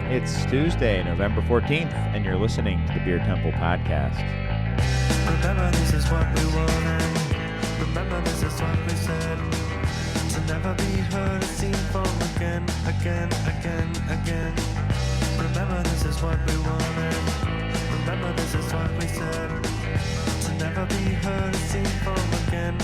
It's Tuesday, November 14th, and you're listening to the Beer Temple Podcast. Remember, this is what we wanted. Remember, this is what we said. To never be heard or seen from again. Remember, this is what we wanted. Remember, this is what we said. To never be heard or seen from again.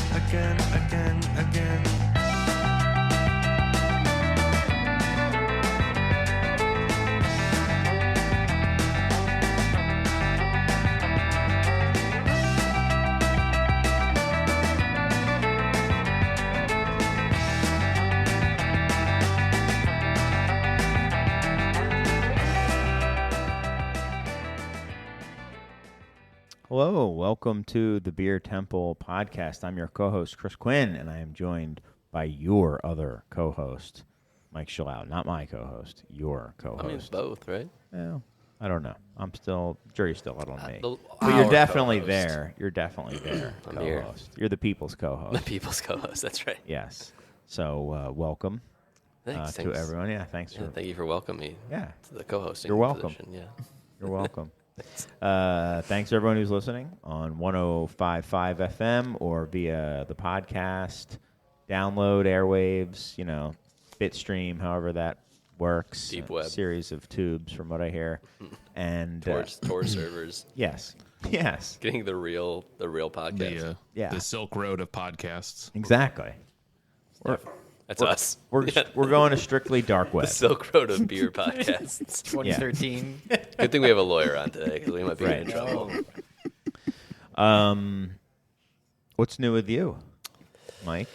Hello, welcome to the Beer Temple Podcast. I'm your co-host, Chris Quinn, and I am joined by your other co-host, Mike Shallow. Not my co-host, your co-host. I mean, both, right? Well, I don't know. Jury's still out on me. But you're definitely there. You're definitely there, I'm co-host. You're the people's co-host. The people's co-host, that's right. Yes. So, welcome Thanks. to everyone. Yeah, thanks for... Thank you for welcoming me Yeah. to the co-hosting You're welcome. position. Yeah. You're welcome. Thanks everyone who's listening on 105.5 FM or via the podcast, download, airwaves, Bitstream, however that works. Deep web. Series of tubes from what I hear. And Tor servers. Yes. Getting the real podcast. The Silk Road of podcasts. Exactly. That's us. We're going to strictly dark web. The Silk Road of beer podcasts. 2013. Good thing we have a lawyer on today because we might be in trouble. What's new with you, Mike?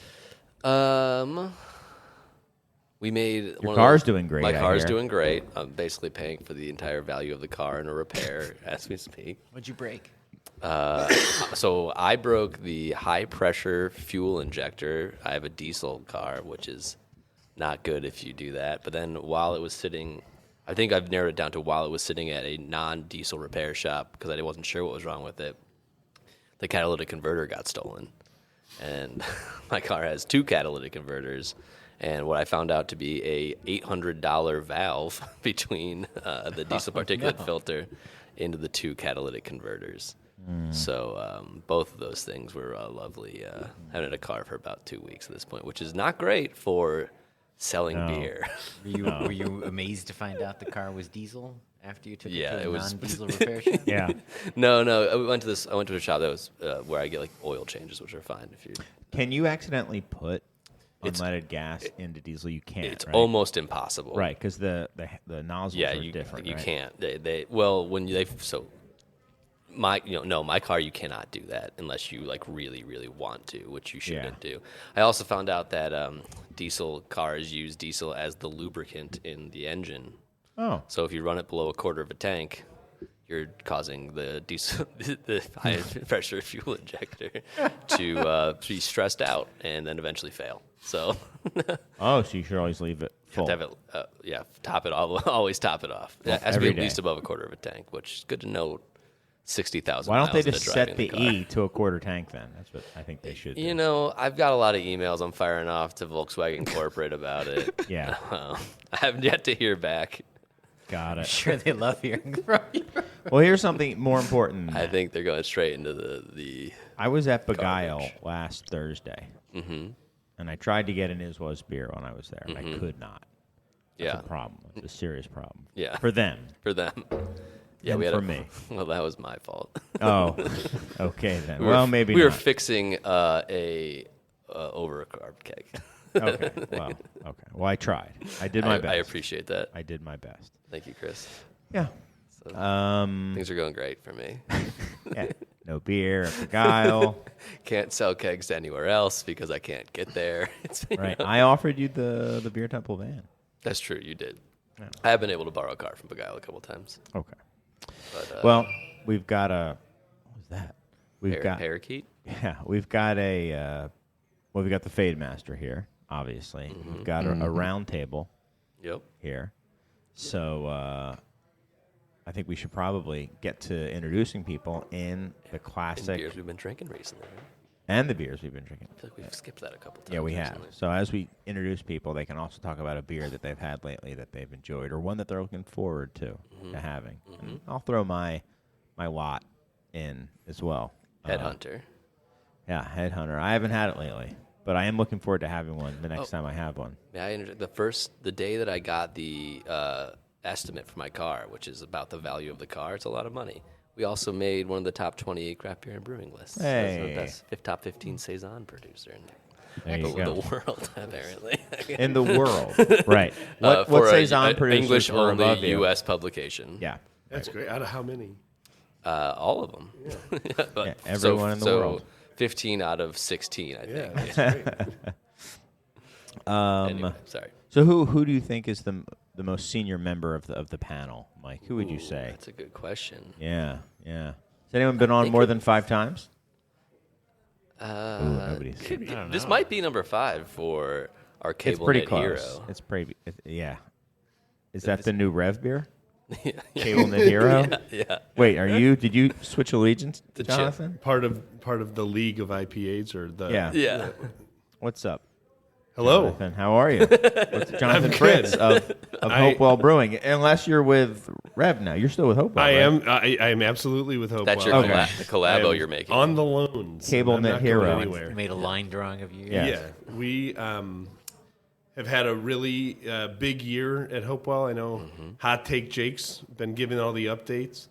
We made Your car's doing great. My I car's hear. doing great. I'm basically paying for the entire value of the car in a repair as we speak. What'd you break? So I broke the high pressure fuel injector. I have a diesel car, which is not good if you do that. But then while it was sitting, I think I've narrowed it down to while it was sitting at a non-diesel repair shop because I wasn't sure what was wrong with it, the catalytic converter got stolen. And my car has two catalytic converters. And what I found out to be a $800 valve between the diesel particulate filter into the two catalytic converters. So both of those things were lovely. Having a car for about 2 weeks at this point, which is not great for selling beer. Were you amazed to find out the car was diesel after you took it to a it was non-diesel repair shop? Yeah. No. I went to a shop that was where I get like oil changes, which are fine if you. Can you accidentally put unleaded gas into diesel? You can't. It's right? almost impossible. Right, because the nozzles are different. You right? can't. My car you cannot do that unless you like really really want to, which you shouldn't do. I also found out that diesel cars use diesel as the lubricant in the engine. Oh, So if you run it below a quarter of a tank, you're causing the diesel, the high pressure fuel injector to be stressed out and then eventually fail. So so you should always leave it full. have it, top it all, always top it off. It has to be every at day. least above a quarter of a tank, which is good to know. 60,000. Why don't they miles just into set driving the car. E to a quarter tank then? That's what I think they should do. You know, I've got a lot of emails I'm firing off to Volkswagen corporate about it. Yeah. I haven't yet to hear back. Got I'm it. sure they love hearing from you. Well, here's something more important than I that. think they're going straight into the I was at Beguile Garbage. last Thursday, and I tried to get an Iswas beer when I was there, and I could not. That's yeah a problem. It's a serious problem. Yeah. For them. for them. Yeah, And we had for me. Well, that was my fault. Oh, okay then. We Well, were, maybe we not. were fixing a over a carb keg. Okay. Well, I tried. I did my best. I appreciate that. I did my best. Thank you, Chris. Yeah. So, Um. things are going great for me. Yeah. No beer at Beguile. Can't sell kegs to anywhere else because I can't get there. Right. I offered you the Beer Temple van. That's true. You did. Yeah. I have been able to borrow a car from Beguile a couple times. Okay. But, Well, we've got a. What was that? We've got. parakeet. Yeah, we've got we've got the Fade Master here, obviously. We've got a round table Yep. here. So I think we should probably get to introducing people in the And classic beers we've been drinking recently. Right? and the beers we've been drinking. I feel like we've skipped that a couple times. Yeah, we have. recently. So as we introduce people, they can also talk about a beer that they've had lately that they've enjoyed, or one that they're looking forward to having. And I'll throw my lot in as well. Headhunter. Yeah, Headhunter. I haven't had it lately, but I am looking forward to having one the next time I have one. Yeah, the day that I got the estimate for my car, which is about the value of the car, it's a lot of money. We also made one of the top 28 craft beer and brewing lists. Hey. That's the top 15 Saison producer in There you the go. world, apparently. In the world, right? What For Saison producers English were above only you? U.S. publication. Yeah, That's great. Out of how many? All of them. But Yeah, everyone in the world. 15 out of 16, I Yeah, think. that's great. Anyway, sorry. So who do you think is the most senior member of the panel, Mike? Who would you say? That's a good question. Yeah. Has anyone been on more than 5 times? Nobody's. This might be number 5 for our It's cable pretty net close. hero. It's pretty. Yeah. Is that the new Rev beer? Yeah. Cable Net Hero? Yeah. Wait, did you switch allegiance, The chip. Jonathan? Part of the league of IPAs or the Yeah. Yeah. What's up? Hello. Jonathan, how are you? What's Jonathan good. Fritz of Hopewell Brewing. Unless you're with Rev now. You're still with Hopewell, I right? am. I am absolutely with Hope. That's your Okay. the collabo I am you're making. on the loans. Cable I'm Net not Hero. going You anywhere. made a line drawing of you. Yeah. Yeah, we have had a really big year at Hopewell. I know Hot Take Jake's been giving all the updates,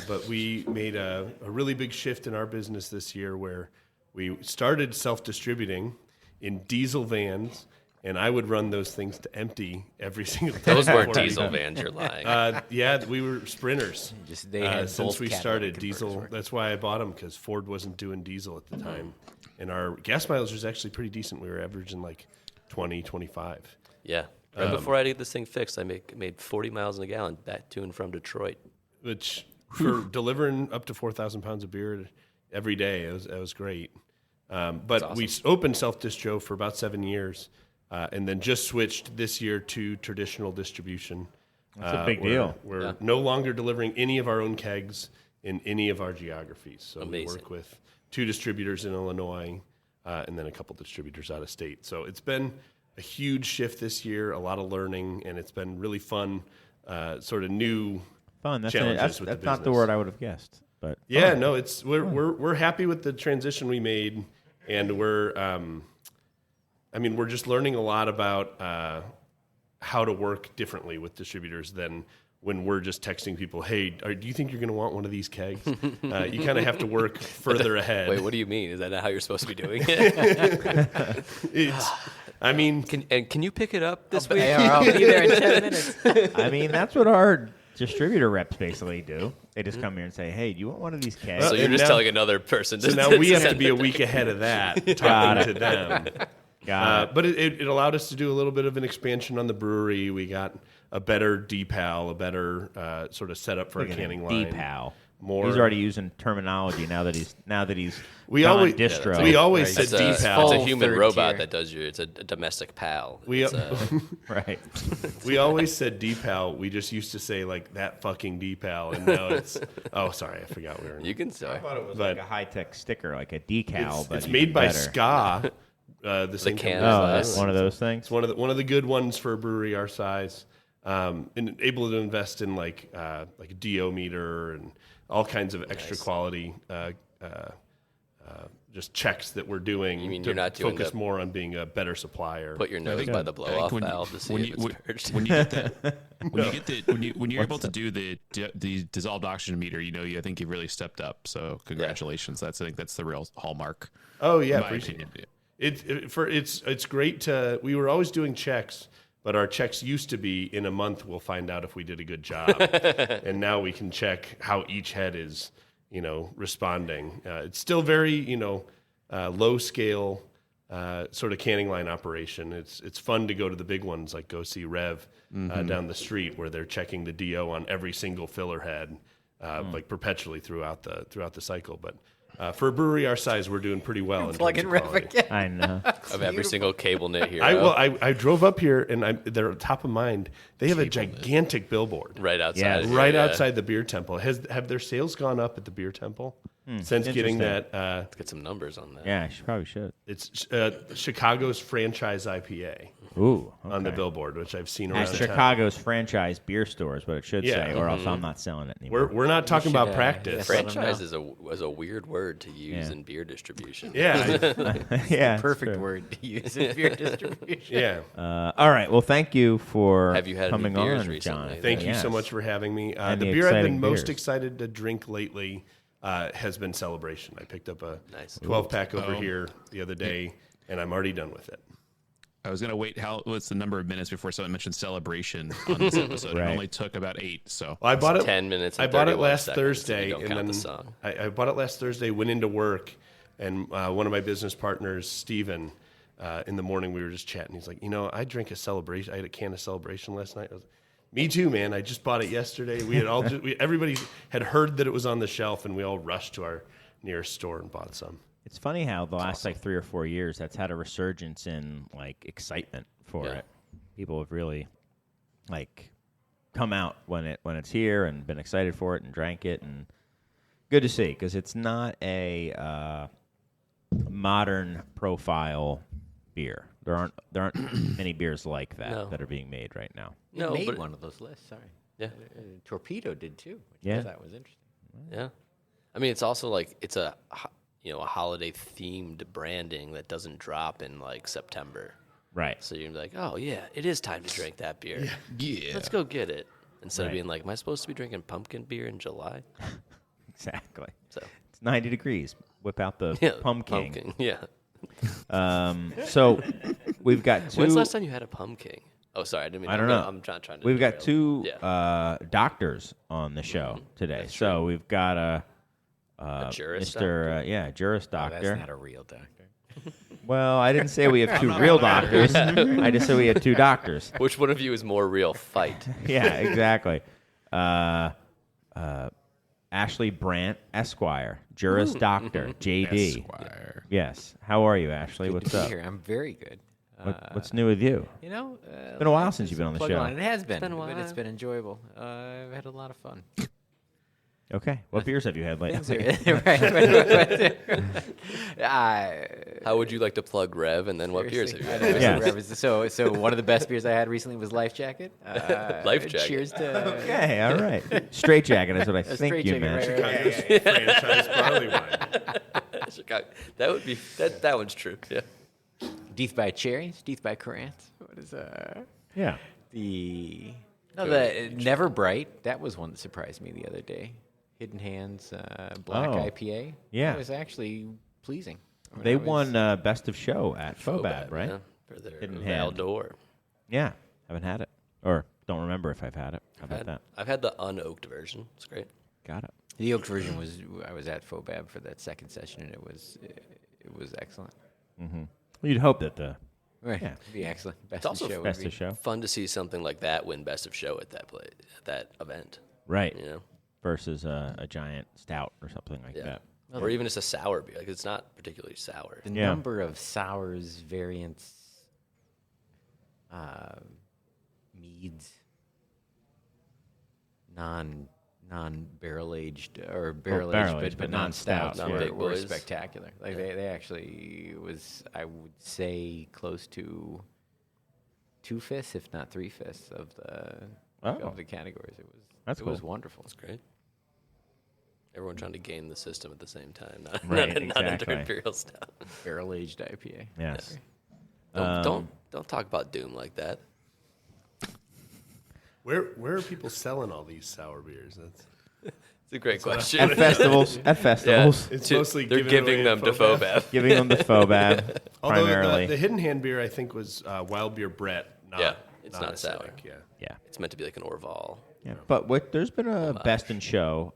but we made a really big shift in our business this year where we started self-distributing in diesel vans, and I would run those things to empty every single day. Those weren't before we- diesel vans, you're lying. Yeah, we were sprinters. Just they had Since both we Cadillac started converters diesel. working. That's why I bought them, because Ford wasn't doing diesel at the time. And our gas mileage was actually pretty decent. We were averaging like 20, 25. Yeah. Right before I had to get this thing fixed, I made 40 miles in a gallon back to and from Detroit. Which, for delivering up to 4,000 pounds of beer every day, it was great. But we opened self-distro for about 7 years, and then just switched this year to traditional distribution. That's a big deal. We're no longer delivering any of our own kegs in any of our geographies. So Amazing. we work with 2 distributors in Illinois, and then a couple distributors out of state. So it's been a huge shift this year, a lot of learning, and it's been really fun, sort of new Fun. That's challenges with the not the business. word I would have guessed. But Yeah, no, it's we're happy with the transition we made, and we're just learning a lot about how to work differently with distributors than when we're just texting people, hey, do you think you're going to want one of these kegs? You kind of have to work further ahead. Wait, what do you mean? Is that not how you're supposed to be doing it? Can you pick it up this week? I'll be there in 10 minutes. I mean, that's what our distributor reps basically do. They just come here and say, hey, do you want one of these kegs? So you're And just now- telling another person. So now we have to be a week ahead of that, talking to them. Got it. But it allowed us to do a little bit of an expansion on the brewery. We got a better decal, a better sort of setup for a canning line. Decal. More. He's already using terminology now that he's We gone always- distro. we always It's said a, decal. it's a Full human third robot tier. that does it's a domestic pal. We It's right. we always said decal. We just used to say like that fucking decal, and now it's sorry, I forgot we were. you can say. thought it was But- like a high-tech sticker, like a decal, but It's even made by better. Ska. The same can company. Oh, Glass. that's one of those things. It's one of the good ones for a brewery our size. And able to invest in like a DO meter and all kinds of extra quality just checks that we're doing. You mean to you're not doing focus the- more on being a better supplier. Put your nose by the blow off valve to see if it's purged. when you get that, when you're able to do the dissolved oxygen meter, I think you've really stepped up. So congratulations. I think that's the real hallmark. Oh yeah, in my appreciate opinion. it's great to. We were always doing checks, but our checks used to be in a month we'll find out if we did a good job, and now we can check how each head is, responding. It's still very low scale sort of canning line operation. It's fun to go to the big ones, like go see Rev down the street where they're checking the DO on every single filler head, like perpetually throughout the cycle. But For a brewery our size, we're doing pretty well. In Plug terms and of rev quality. again. I know. Of every single cable knit hero. I drove up here, and they're top of mind. They have a gigantic billboard right outside. Yeah. right outside the beer temple. Have their sales gone up at the beer temple since getting that? Let's get some numbers on that. Yeah, she probably should. It's Chicago's franchise IPA Ooh, on the okay. billboard, which I've seen At around town. Chicago's franchise beer store is what it should Yeah. say, or else I'm not selling it anymore. We're not talking about should, practice. yes. Let 'em Franchise was a weird word to use Yeah. in beer distribution. Yeah, yeah, it's Perfect true. word to use in beer distribution. yeah. All right. Well, thank you for Have you had any coming beers on, recently? John. Thank you Yes. so much for having me. The Any beer I've exciting been most beers? excited to drink lately has been Celebration. I picked up a Nice. 12-pack over here the other day, and I'm already done with it. I was gonna wait. What's the number of minutes before someone mentioned celebration on this episode? Right. It only took about 8. So Well, I bought it 10 minutes I and bought it 31 last seconds if you Thursday, don't and count then the song. I bought it last Thursday. Went into work, and one of my business partners, Steven, in the morning we were just chatting. He's like, I drank a Celebration. I had a can of Celebration last night. I was, me too, man. I just bought it yesterday. We had all everybody had heard that it was on the shelf, and we all rushed to our nearest store and bought some. It's funny how the last like 3 or 4 years that's had a resurgence in like excitement for Yeah. it. People have really like come out when it's here and been excited for it and drank it, and good to see because it's not a modern profile beer. There aren't many beers like that No. that are being made right now. You No, made but- one of those lists. Sorry. Yeah. Torpedo did too. Which Yeah. I thought was interesting. Yeah. I mean, it's also like it's a holiday themed branding that doesn't drop in like September. Right. So you're like, oh yeah, it is time to drink that beer. yeah, Let's go get it. Instead of Right. being like, am I supposed to be drinking pumpkin beer in July? Exactly. So It's 90 degrees. Whip out the yeah, pumpkin. Yeah. So we've got two. When's the last time you had a pumpkin? Oh, sorry, I didn't mean. I don't know. I'm trying to. We've got derail. two Yeah. doctors on the show today. So we've got a jurist Mr. Juris Oh, Doctor. that's not a real doctor. Well, I didn't say we have two real doctors. I just said we had two doctors. Which one of you is more real? Fight. Yeah, exactly. Ashley Brandt, Esquire, Juris Doctor, JD. Esquire. Yes. How are you, Ashley? Good What's to be up? here. I'm very good. What's new with you? It's been a while since you've been on the plug show. It has been, been a but it's while. been enjoyable. I've had a lot of fun. Okay. What beers have you had lately? How would you like to plug Rev, and then what beers have you had? Yeah. So one of the best beers I had recently was Life Jacket. Life Jacket. Cheers to Okay, all right. Straight jacket is what I think Straight you Jacket, meant. right. Franchise barley wine. Chicago. That would be that one's true. Yeah. Death by Cherries, Death by Corinth. What is Yeah. the Never Bright? That was one that surprised me the other day. Hidden Hands Black Oh. IPA. Yeah. It was actually pleasing. I mean, They I was- won Best of Show at Fobab, right? Yeah, for their Hidden Hand. Valdor. Yeah. Haven't had it. Or don't remember if I've had it. How about that? I've had the unoaked version. It's great. Got it. The oaked version was. I was at Fobab for that second session, and it was excellent. Well, you'd hope that the Right. Yeah. It'd be excellent. Best It's also of show. would Best be- of Show. Fun to see something like that win Best of Show at that event. Right. You know, Versus a giant stout or something like yeah. that. Or even just a sour beer. Like it's not particularly sour. The Yeah. number of sours, variants, meads, non barrel aged or barrel barrel-aged, aged, but but non stouts non were, big were boys. spectacular. Like they actually was, I would say, close to 2/5, if not 3/5 of the categories. That's it was cool. wonderful. It's great. Everyone trying to game the system at the same time. Not, Right, not under exactly. Imperial Stout. Barrel aged IPA. Yes. Don't talk about Doom like that. Where are people selling all these sour beers? It's a great question. At festivals. At festivals. It's To- mostly they're given giving away them at to Fobab. Fobab. Giving them the Fobab Although primarily. the Hidden Hand beer, I think, was Wild Beer Brett. Yeah, it's not acidic, sour. Yeah. yeah. It's meant to be like an Orval. Yeah. But there's been a Best in Show.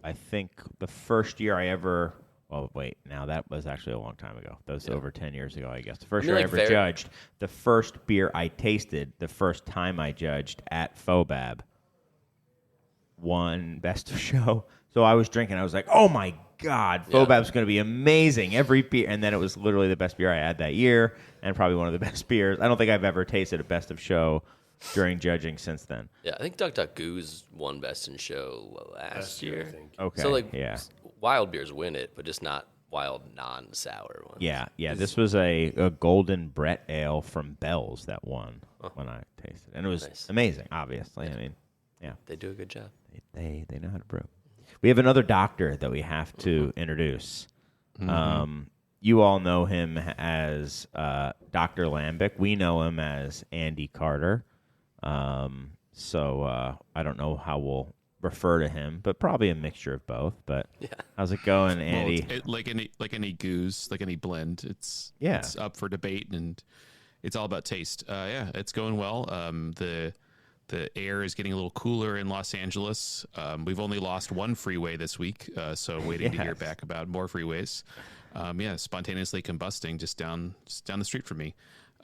I think the first year I ever. Oh wait, now that was actually a long time ago. That was over 10 years ago, I guess. The first I mean, year I like ever judged, the first beer I tasted, the first time I judged at Fobab won Best of Show. So I was drinking. I was like, oh, my God, Fobab's going to be amazing. Every beer. And then it was literally the best beer I had that year and probably one of the best beers. I don't think I've ever tasted a Best of Show during judging since then. Yeah, I think Duck Duck Goose won Best in Show last year. I think. Okay. So, like, yeah. wild beers win it, but just not wild non-sour ones. Yeah. This was a golden Brett ale from Bell's that won when I tasted it. And it was amazing, obviously. I mean, yeah. They do a good job. They know how to brew. We have another doctor that we have to introduce. You all know him as Dr. Lambic. We know him as Andy Carter. So I don't know how we'll refer to him, but probably a mixture of both. But how's it going, Andy? Well, like any goose, like any blend, it's up for debate, and it's all about taste. It's going well. The air is getting a little cooler in Los Angeles. We've only lost one freeway this week, so waiting to hear back about more freeways. Spontaneously combusting just down the street from me.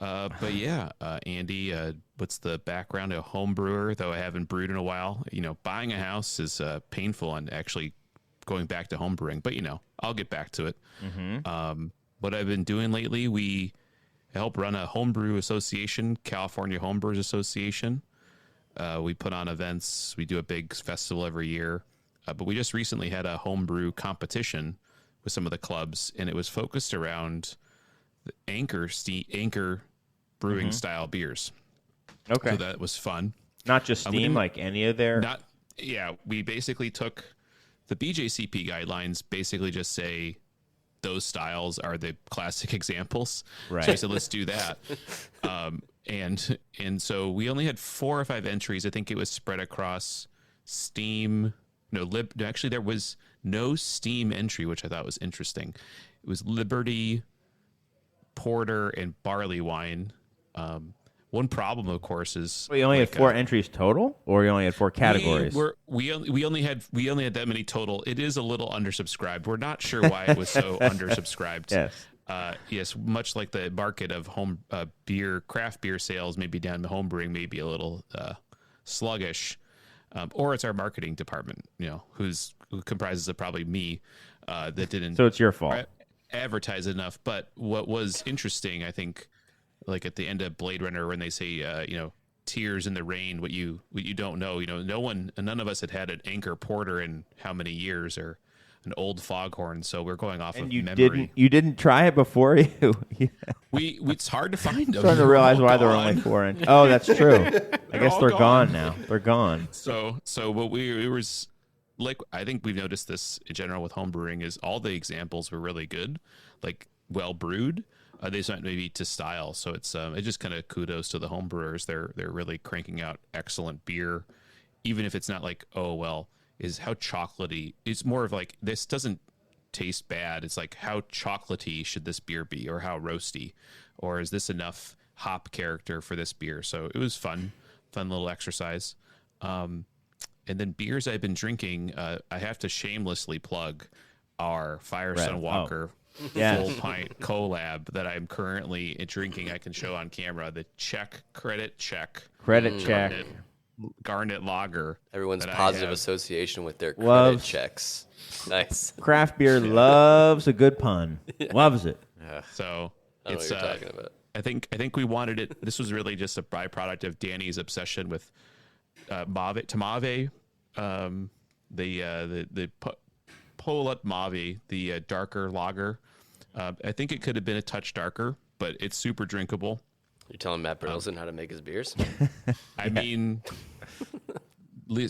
Andy, what's the background? A home brewer, though I haven't brewed in a while. Buying a house is painful, and actually going back to home brewing. But I'll get back to it. What I've been doing lately, we help run a homebrew association, California Homebrewers Association. We put on events. We do a big festival every year. But we just recently had a homebrew competition with some of the clubs, and it was focused around the anchor brewing style beers. Okay. So that was fun. Not just steam, like any of their... We basically took the BJCP guidelines, basically just say those styles are the classic examples. Right. So I said, let's do that. And so we only had 4 or 5 entries. I think it was spread across steam. Actually, there was no steam entry, which I thought was interesting. It was Liberty, porter, and barley wine. One problem, of course, is you only had 4 entries total, or you only had 4 categories? We only had that many total. It is a little undersubscribed. We're not sure why it was so undersubscribed. Yes. Much like the market of home craft beer sales, maybe down to home brewing, maybe a little sluggish, or it's our marketing department, who comprises of probably me, that didn't. So it's your fault. Advertise enough. But what was interesting, I think, like at the end of Blade Runner, when they say, tears in the rain, what you don't know, none of us had an anchor porter in how many years, or an old foghorn. So we're going off of memory. You didn't try it before you. It's hard to find them. I'm trying to realize why there were only 4 entries. Oh, that's true. I guess they're gone now. They're gone. So what we was like, I think we've noticed this in general with home brewing, is all the examples were really good, like well brewed. They just went maybe to style. So it's just kind of kudos to the home brewers. They're really cranking out excellent beer, even if it's not like, is how chocolatey. It's more of like, this doesn't taste bad. It's like, how chocolatey should this beer be, or how roasty, or is this enough hop character for this beer? So it was fun little exercise. And then beers I've been drinking, I have to shamelessly plug our Firestone Walker full pint collab that I'm currently drinking. I can show on camera the Credit Check Garnet Lager. Everyone's positive association with their credit checks. Nice. Craft beer loves a good pun. Loves it. So I don't know what you're talking about. I think we wanted it. This was really just a byproduct of Danny's obsession with Tamave, the Polat Mave, the darker lager. I think it could have been a touch darker, but it's super drinkable. You're telling Matt Burleson how to make his beers? I mean,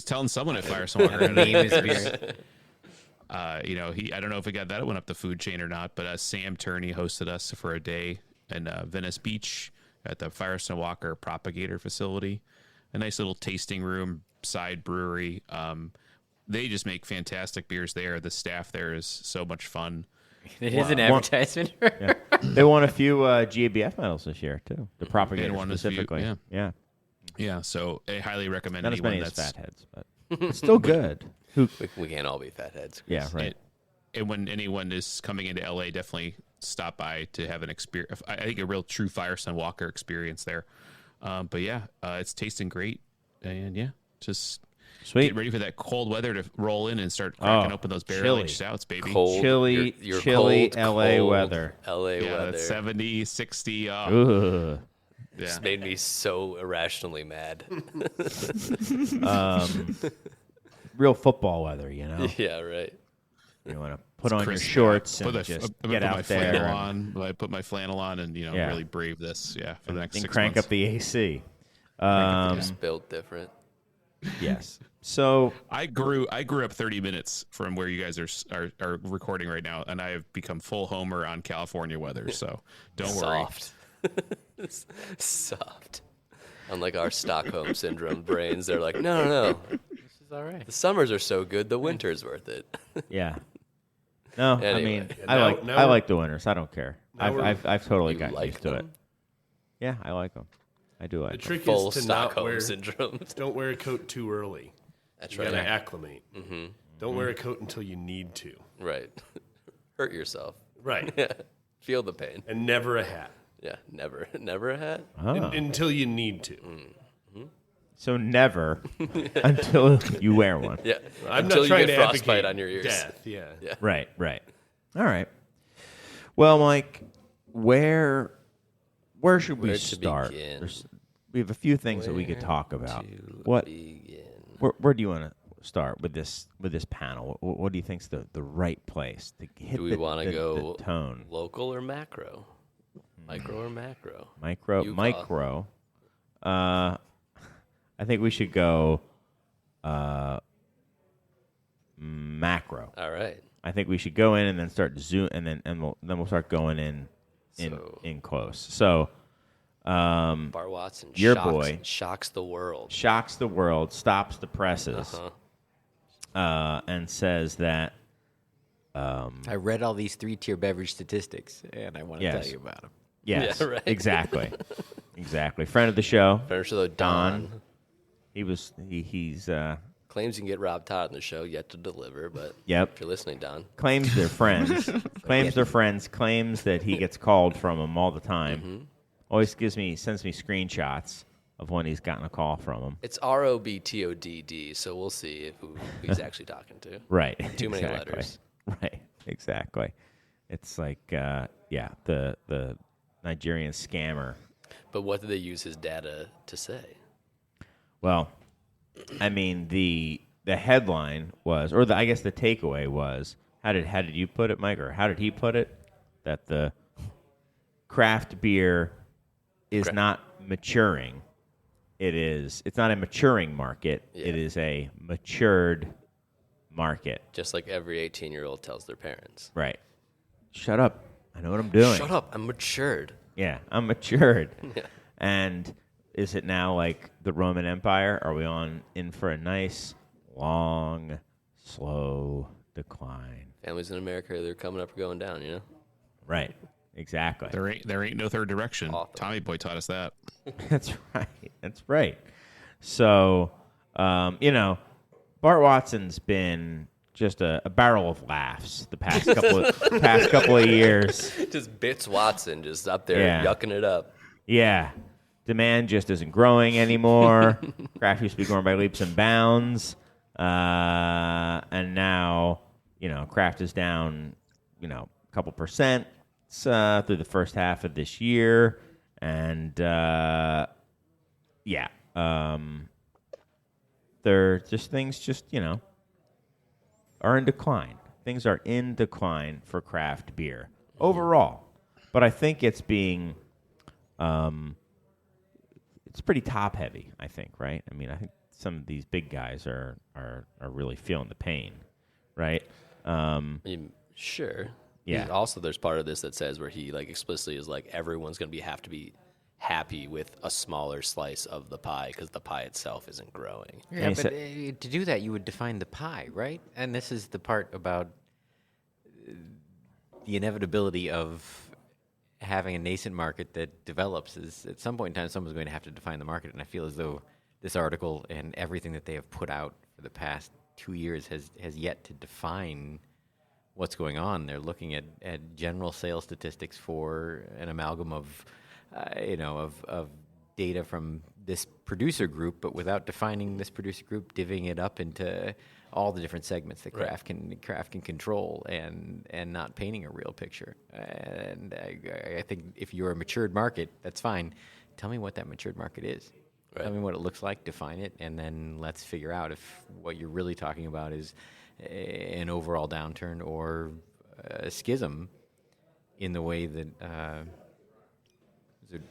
telling someone at Firestone Walker how to Name his beer. I don't know if that went up the food chain or not, but Sam Turney hosted us for a day in Venice Beach at the Firestone Walker Propagator facility. A nice little tasting room, side brewery. They just make fantastic beers there. The staff there is so much fun. It is an advertisement. They won a few GABF medals this year too. The Propagator specifically. Yeah. So I highly recommend not as anyone many as that's fatheads, but it's still good. We can't all be fatheads. Yeah, right. And when anyone is coming into LA, definitely stop by to have an experience. I think a real true Firestone Walker experience there. It's tasting great, and just Sweet. Get ready for that cold weather to roll in and start cracking open those barrel-aged stouts, baby. Cold, Chilly, your chilly cold, LA cold weather. LA Yeah, weather. that's 70, 60. Ugh. Yeah. Just made me so irrationally mad. Real football weather, you know. Yeah, right. You want to put on your Crisp, shorts yeah. and I'm just gonna get put my out there flannel on. I put my flannel on and Yeah. really brave this. Yeah, for the next and 6 crank months. up the AC. Just built different. Yes. So I grew up 30 minutes from where you guys are recording right now, and I have become full homer on California weather. So don't worry. Soft. Soft. Unlike our Stockholm syndrome brains, they're like, no. This is all right. The summers are so good, the winter's worth it. yeah. No, I Anyway. mean, Yeah, I now- like now I we're- like the winters. I don't care. Now we're- I've totally You gotten like used to it. them? Yeah, I like them. I do like The them. trick Full is to not Stockholm wear. syndrome. Don't wear a coat too early. That's You right. gotta acclimate. Don't wear a coat until you need to. Right. Hurt yourself. Right. Yeah. Feel the pain. And never a hat Yeah. Never a hat. Ah. until you need to. So never until you wear one. Yeah. I'm Until not trying you to get frostbite advocate on your ears. death. Yeah. Right. All right. Well, Mike, where should we Where to start? begin? We have a few things that we could talk about. To What? begin. Where do you want to start with this panel? What do you think's the right place to hit Do we the, want to the go tone? local or macro? Micro or macro? Micro. You call. Micro. I think we should go macro. All right. I think we should go in and then start zoom, and we'll start going in close. So, Bart Watson Your boy. shocks the world. shocks the world, stops the presses, Uh-huh. and says that I read all these 3-tier beverage statistics, and I want to Yes. tell you about them. yes, Yeah, right. exactly. Friend of the show, Finish though, Don he's claims you can get Rob Todd on the show, yet to deliver. But Yep. if you're listening, Don, claims they're friends, claims that he gets called from him all the time. Always sends me screenshots of when he's gotten a call from him. it's ROBTODD, so we'll see who he's actually talking to. Right. Too many exactly. letters. Right. Exactly. It's like, the Nigerian scammer. But what did they use his data to say? Well, I mean, the headline was, or I guess the takeaway was, how did you put it, Mike, or how did he put it? That the craft beer is not maturing. It's not a maturing market. Yeah. It is a matured market. Just like every 18-year-old tells their parents. Right. Shut up. I know what I'm doing. Shut up, I'm matured. Yeah, I'm matured. Yeah. And is it now like the Roman Empire? Are we in for a nice, long, slow decline? Families in America, they're coming up or going down, you know? Right. Exactly. There ain't no third direction. Awful. Tommy Boy taught us that. That's right. So, Bart Watson's been just a barrel of laughs the past couple of years. Just Bits Watson just up there Yeah. yucking it up. Yeah. Demand just isn't growing anymore. Craft used to be growing by leaps and bounds. And now, craft is down, a couple percent through the first half of this year. And, things are in decline. Things are in decline for craft beer overall. But I think it's being, it's pretty top heavy, I think, right? I mean, I think some of these big guys are really feeling the pain, right? I mean, sure. Yeah. Also, there's part of this that says where he explicitly is everyone's going to have to be happy with a smaller slice of the pie because the pie itself isn't growing. Yeah, he but said- to do that, you would define the pie, right? And this is the part about the inevitability of having a nascent market that develops. Is at some point in time, someone's going to have to define the market, and I feel as though this article and everything that they have put out for the past 2 years has yet to define what's going on. They're looking at general sales statistics for an amalgam of, of data from this producer group, but without defining this producer group, divvying it up into all the different segments that craft can control, and not painting a real picture. And I think if you're a matured market, that's fine. Tell me what that matured market is. Right. Tell me what it looks like, define it, and then let's figure out if what you're really talking about is an overall downturn or a schism in the way that it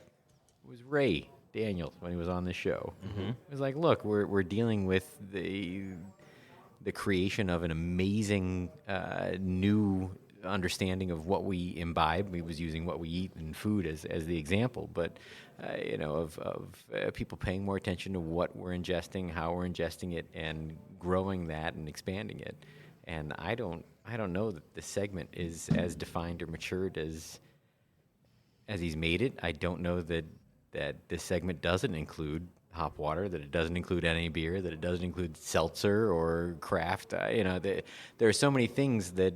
was Ray Daniels when he was on the show. Mm-hmm. It was like, look, we're dealing with the creation of an amazing new understanding of what we imbibe. He was using what we eat and food as the example, but of people paying more attention to what we're ingesting, how we're ingesting it, and growing that and expanding it. And I don't know that the segment is as defined or matured as he's made it. I don't know that this segment doesn't include hop water, that it doesn't include any beer, that it doesn't include seltzer or craft. There are so many things that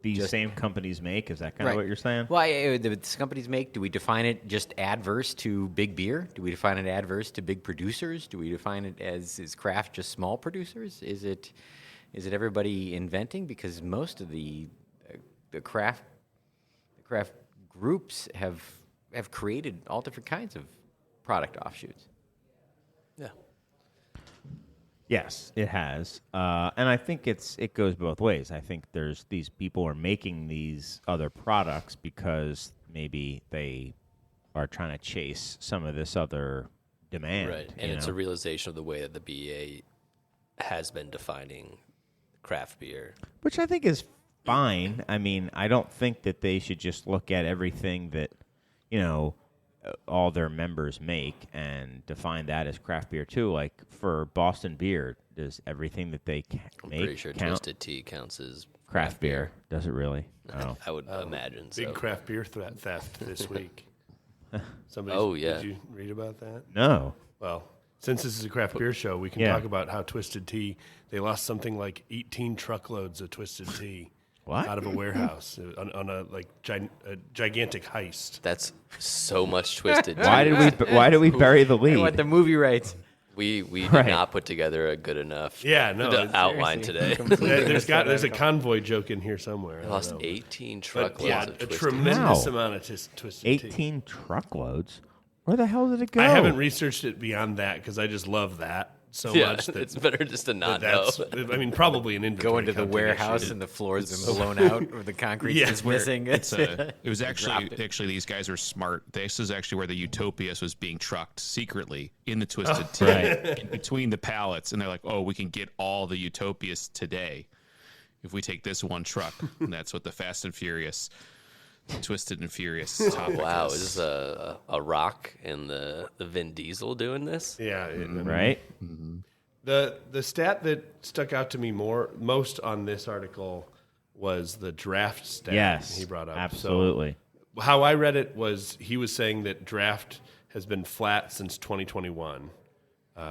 These same companies make. Is that kind of what you're saying? Well, the companies make. Do we define it just adverse to big beer? Do we define it adverse to big producers? Do we define it as is craft just small producers? Is it everybody inventing? Because most of the craft groups have created all different kinds of product offshoots. Yeah. Yes, it has, and I think it goes both ways. I think there's these people are making these other products because maybe they are trying to chase some of this other demand. Right, and it's a realization of the way that the BA has been defining craft beer. Which I think is fine. I mean, I don't think that they should just look at everything that, all their members make and define that as craft beer too. Like for Boston Beer, does everything that they make I'm pretty sure count? Twisted Tea counts as Craft beer. Does it really? Oh. I would imagine so. Big craft beer theft this week. Oh, yeah. Did you read about that? No. Well, since this is a craft beer show, we can talk about how Twisted Tea, they lost something like 18 truckloads of Twisted Tea. What? Out of a warehouse on a gigantic heist. That's so much Twisted Tea. Why did we bury the lead? I want the movie rights. We did Right. not put together a good enough it's- outline today. There's a convoy joke in here somewhere. I lost 18 But truckloads yeah, of a Twisted Tea. tremendous Wow. amount of Twisted Tea. 18 truckloads? Where the hell did it go? I haven't researched it beyond that because I just love that so Yeah, much. That, it's better just to not know. that's, I mean, probably an inventory Go into the counting warehouse issue. and the floor's been blown out, or the concrete Yeah. is missing. It was actually these guys were smart. This is actually where the Utopias was being trucked secretly in the Twisted Tea in between the pallets, and they're like, "Oh, we can get all the Utopias today if we take this one truck." And that's what the Fast and Furious, Twisted and Furious topic Wow, is. is this a Rock and the Vin Diesel doing this? Yeah, Right? The stat that stuck out to me most on this article was the draft stat Yes. he brought up. Absolutely. So how I read it was he was saying that draft has been flat since 2021,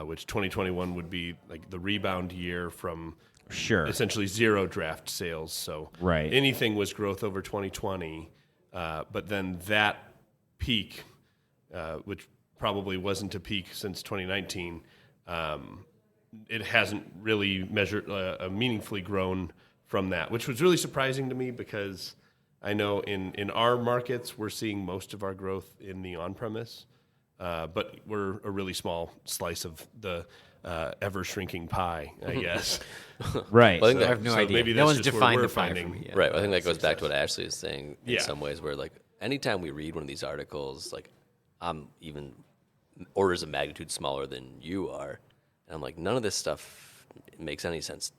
which 2021 would be like the rebound year from Sure. essentially zero draft sales. So Right. anything was growth over 2020, but then that peak, which probably wasn't a peak since 2019, it hasn't really meaningfully grown from that, which was really surprising to me because I know in our markets we're seeing most of our growth in the on-premise, but we're a really small slice of the ever-shrinking pie, I guess. Right. Well, I think I have no So idea. maybe no that's one's just where defined we're the pie for finding- me yet. Right. I think that goes back to what Ashley is saying in Yeah. some ways, where like anytime we read one of these articles, like I'm even orders of magnitude smaller than you are, and I'm like, none of this stuff makes any sense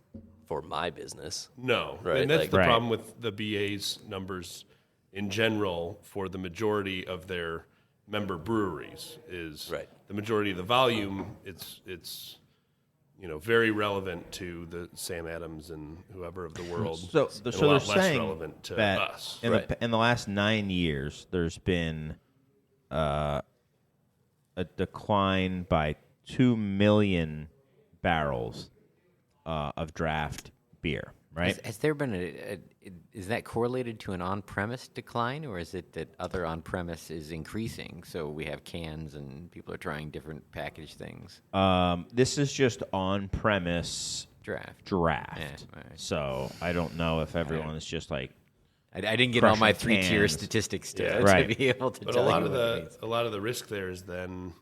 for my business. No, Right, and that's like- the Right. problem with the BA's numbers in general for the majority of their member breweries is Right. the majority of the volume. It's very relevant to the Sam Adams and whoever of the world. So and a they're lot less saying relevant to that us. in, Right. in the last 9 years, there's been a decline by 2 million barrels of draft beer. right? Has there been is that correlated to an on-premise decline, or is it that other on-premise is increasing? So we have cans and people are trying different package things. This is just on-premise Draft. draft. Yeah, all right. So I don't know if everyone is just like I didn't get all my Crushing 3-tier cans. statistics to, Yeah. to Right. be able to But tell a lot you of what it means. the risk there is then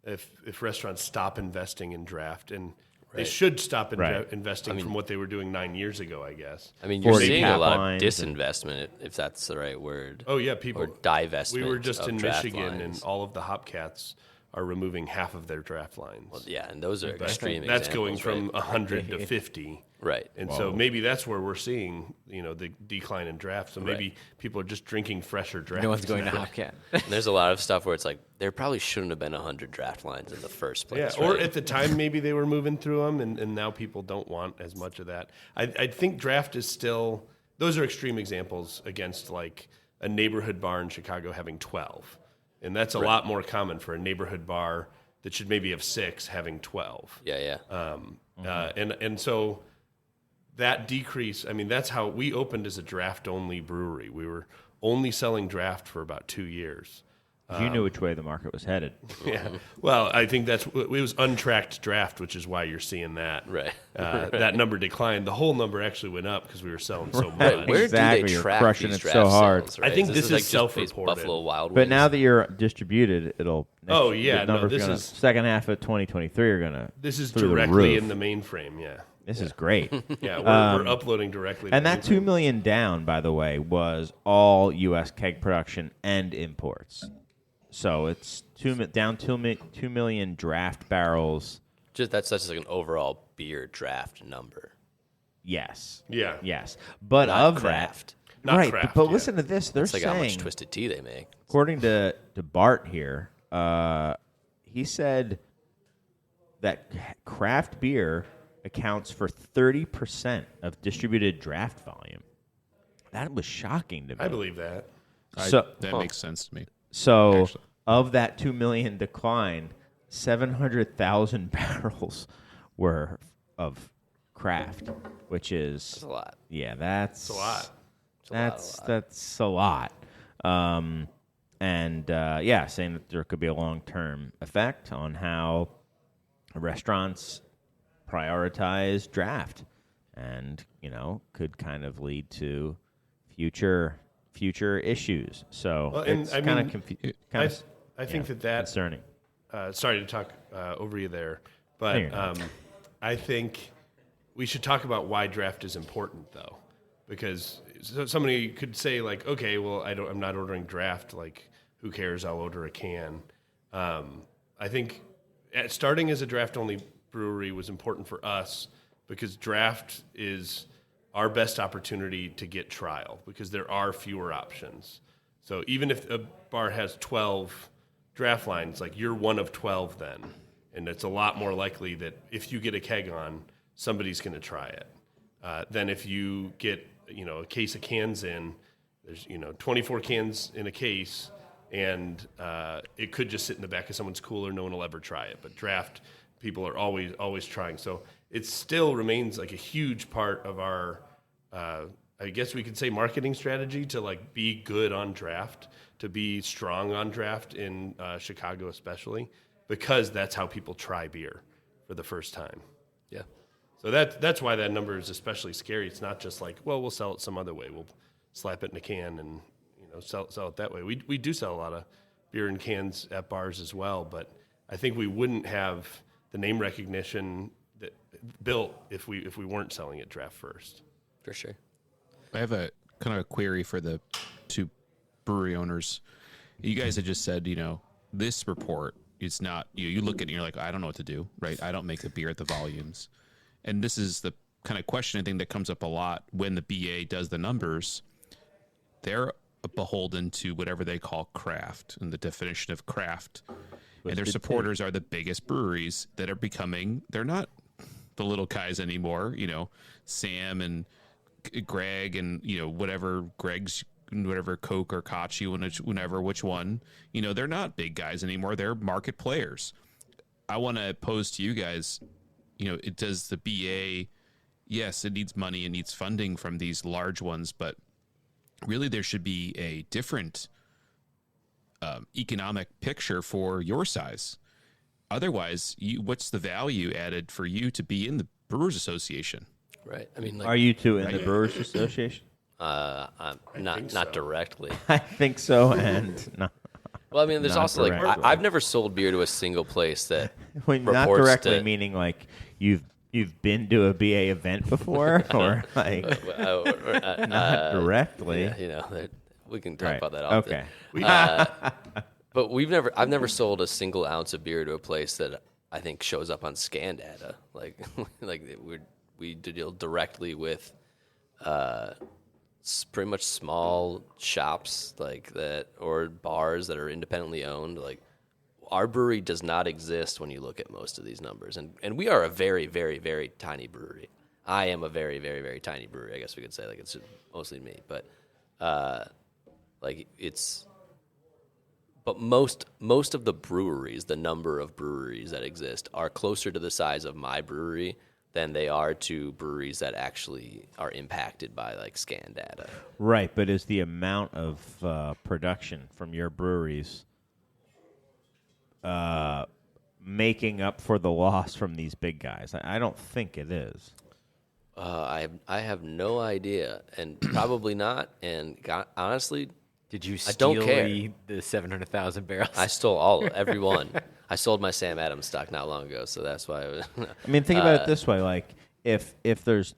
if restaurants stop investing in draft, and they Right. should stop Right. investing from what they were doing 9 years ago, I guess. I mean, you're 40 seeing a cap lot of lines disinvestment, if that's the right word. Oh yeah, people. Or divestment. We were just of in draft Michigan, lines. and all of the Hopcats are removing half of their draft lines. Yeah, and those are extreme That's going examples, from 100 to 50. right. And so maybe that's where we're seeing, the decline in draft. So maybe people are just drinking fresher drafts. No one's going to now. Hopcat. And there's a lot of stuff where it's like there probably shouldn't have been 100 draft lines in the first Yeah, place. or right? at the time maybe they were moving through them, and now people don't want as much of that. I think draft is still. Those are extreme examples against like a neighborhood bar in Chicago having 12, and that's a lot more common for a neighborhood bar that should maybe have 6 having 12. yeah. And so that decrease, I mean, that's how we opened as a draft only brewery. We were only selling draft for about 2 years. you knew which way the market was headed. Yeah. Well, I think it was untracked draft, which is why you're seeing that. Right. That number declined. The whole number actually went up because we were selling so much. Right. Where Exactly, do they you're track crushing these it draft so hard. sales, right? I think this is like just self-reported. Buffalo Wild But Wings. now that you're distributed, it'll. Oh, yeah, the no, numbers this gonna, is- second half of 2023 are gonna. This is through the directly roof. in the mainframe, yeah. This is great. Yeah, we're uploading directly. to And the that mainframe. $2 million down, by the way, was all U.S. keg production and imports. So it's down 2 million draft barrels. that's just like an overall beer draft number. Yes. Yeah. Yes. But Not of craft. that, Not right? craft, but yeah. listen to this. They're It's like saying, how much twisted tea they make. according to Bart here, he said that craft beer accounts for 30% of distributed draft volume. That was shocking to me. I believe that. So, That makes sense to me. So, Actually. of that 2 million decline, 700,000 barrels were of craft, which is That's a lot. yeah, that's a lot. That's a lot. Saying that there could be a long-term effect on how restaurants prioritize draft, and could kind of lead to future issues. So Well, and it's I kind mean, of I think that concerning. sorry to talk over you there, but No, you're not. I think we should talk about why draft is important, though, because somebody could say like, okay, well, I'm not ordering draft. Like, who cares? I'll order a can. I think starting as a draft only brewery was important for us because draft is our best opportunity to get trial because there are fewer options. So even if a bar has 12 draft lines, like you're one of 12 then. And it's a lot more likely that if you get a keg on, somebody's going to try it. Than if you get, a case of cans in, there's, 24 cans in a case, and it could just sit in the back of someone's cooler. No one will ever try it. But draft, people are always trying. So it still remains like a huge part of our, I guess we could say, marketing strategy to like be good on draft, to be strong on draft in Chicago especially, because that's how people try beer for the first time. Yeah. So that's why that number is especially scary. It's not just like, well, we'll sell it some other way. We'll slap it in a can and sell it that way. We do sell a lot of beer in cans at bars as well, but I think we wouldn't have the name recognition that built if we weren't selling it draft first. For sure. I have a kind of a query for the two brewery owners. You guys had just said, this report, it's not, you look at it and you're like, I don't know what to do, right? I don't make the beer at the volumes. And this is the kind of question I think that comes up a lot when the BA does the numbers. They're beholden to whatever they call craft and the definition of craft. And their supporters are the biggest breweries that are they're not the little guys anymore, Sam and Greg and, whatever Coke or Kachi, whenever, which one, they're not big guys anymore. They're market players. I want to pose to you guys, does the BA, yes, it needs money, it needs funding from these large ones, but really there should be a different economic picture for your size. Otherwise, what's the value added for you to be in the Brewers Association? Right. I mean, like, Are you two in the Brewers Association? I'm not so. directly. I think so, and no. Well, I mean, there's Not also like directly. I've never sold beer to a single place that When not reports directly to- meaning like you've been to a BA event before, or like not directly. Yeah, you know, we can talk Right. about that often. Okay. But I've never sold a single ounce of beer to a place that I think shows up on scan data. Like we deal directly with pretty much small shops like that or bars that are independently owned. Like our brewery does not exist when you look at most of these numbers, and we are a very, very, very tiny brewery. I am a very, very, very tiny brewery. I guess we could say, like, it's mostly me, but like it's. But most of the breweries, the number of breweries that exist, are closer to the size of my brewery than they are to breweries that actually are impacted by like scan data. Right, but is the amount of production from your breweries making up for the loss from these big guys? I don't think it is. I have no idea, and probably not. And honestly, Did you I don't steal care. the 700,000 barrels? I stole every one. I sold my Sam Adams stock not long ago, so that's why. I mean, think about it this way: like if there's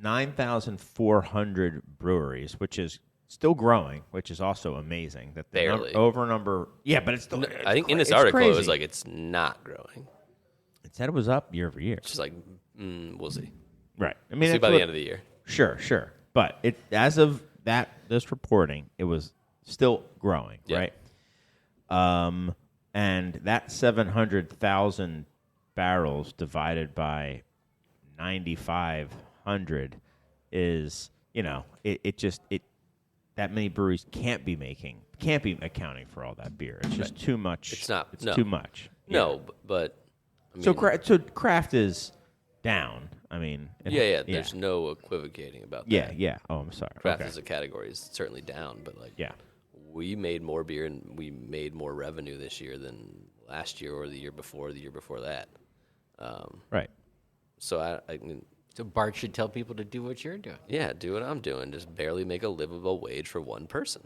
9,400 breweries, which is still growing, which is also amazing. That the Barely. number, yeah, but it's still. I think in this it's article it crazy. was like it's not growing. It said it was up year over year. It's just like we'll see. Right. I mean, See that's by what- the end of the year. Sure. But it as of this reporting, it was still growing, Yeah. right? And that 700,000 barrels divided by 9,500 is, it that many breweries can't be accounting for all that beer. It's just too much. It's not- It's no. too much. No, but I mean, So craft is down. I mean, yeah. There's no equivocating about that. yeah. Oh, I'm sorry. Craft Okay. as a category is certainly down, but like Yeah. we made more beer and we made more revenue this year than last year or the year before that. Right. So I mean, So Bart should tell people to do what you're doing. yeah, do what I'm doing. Just barely make a livable wage for one person.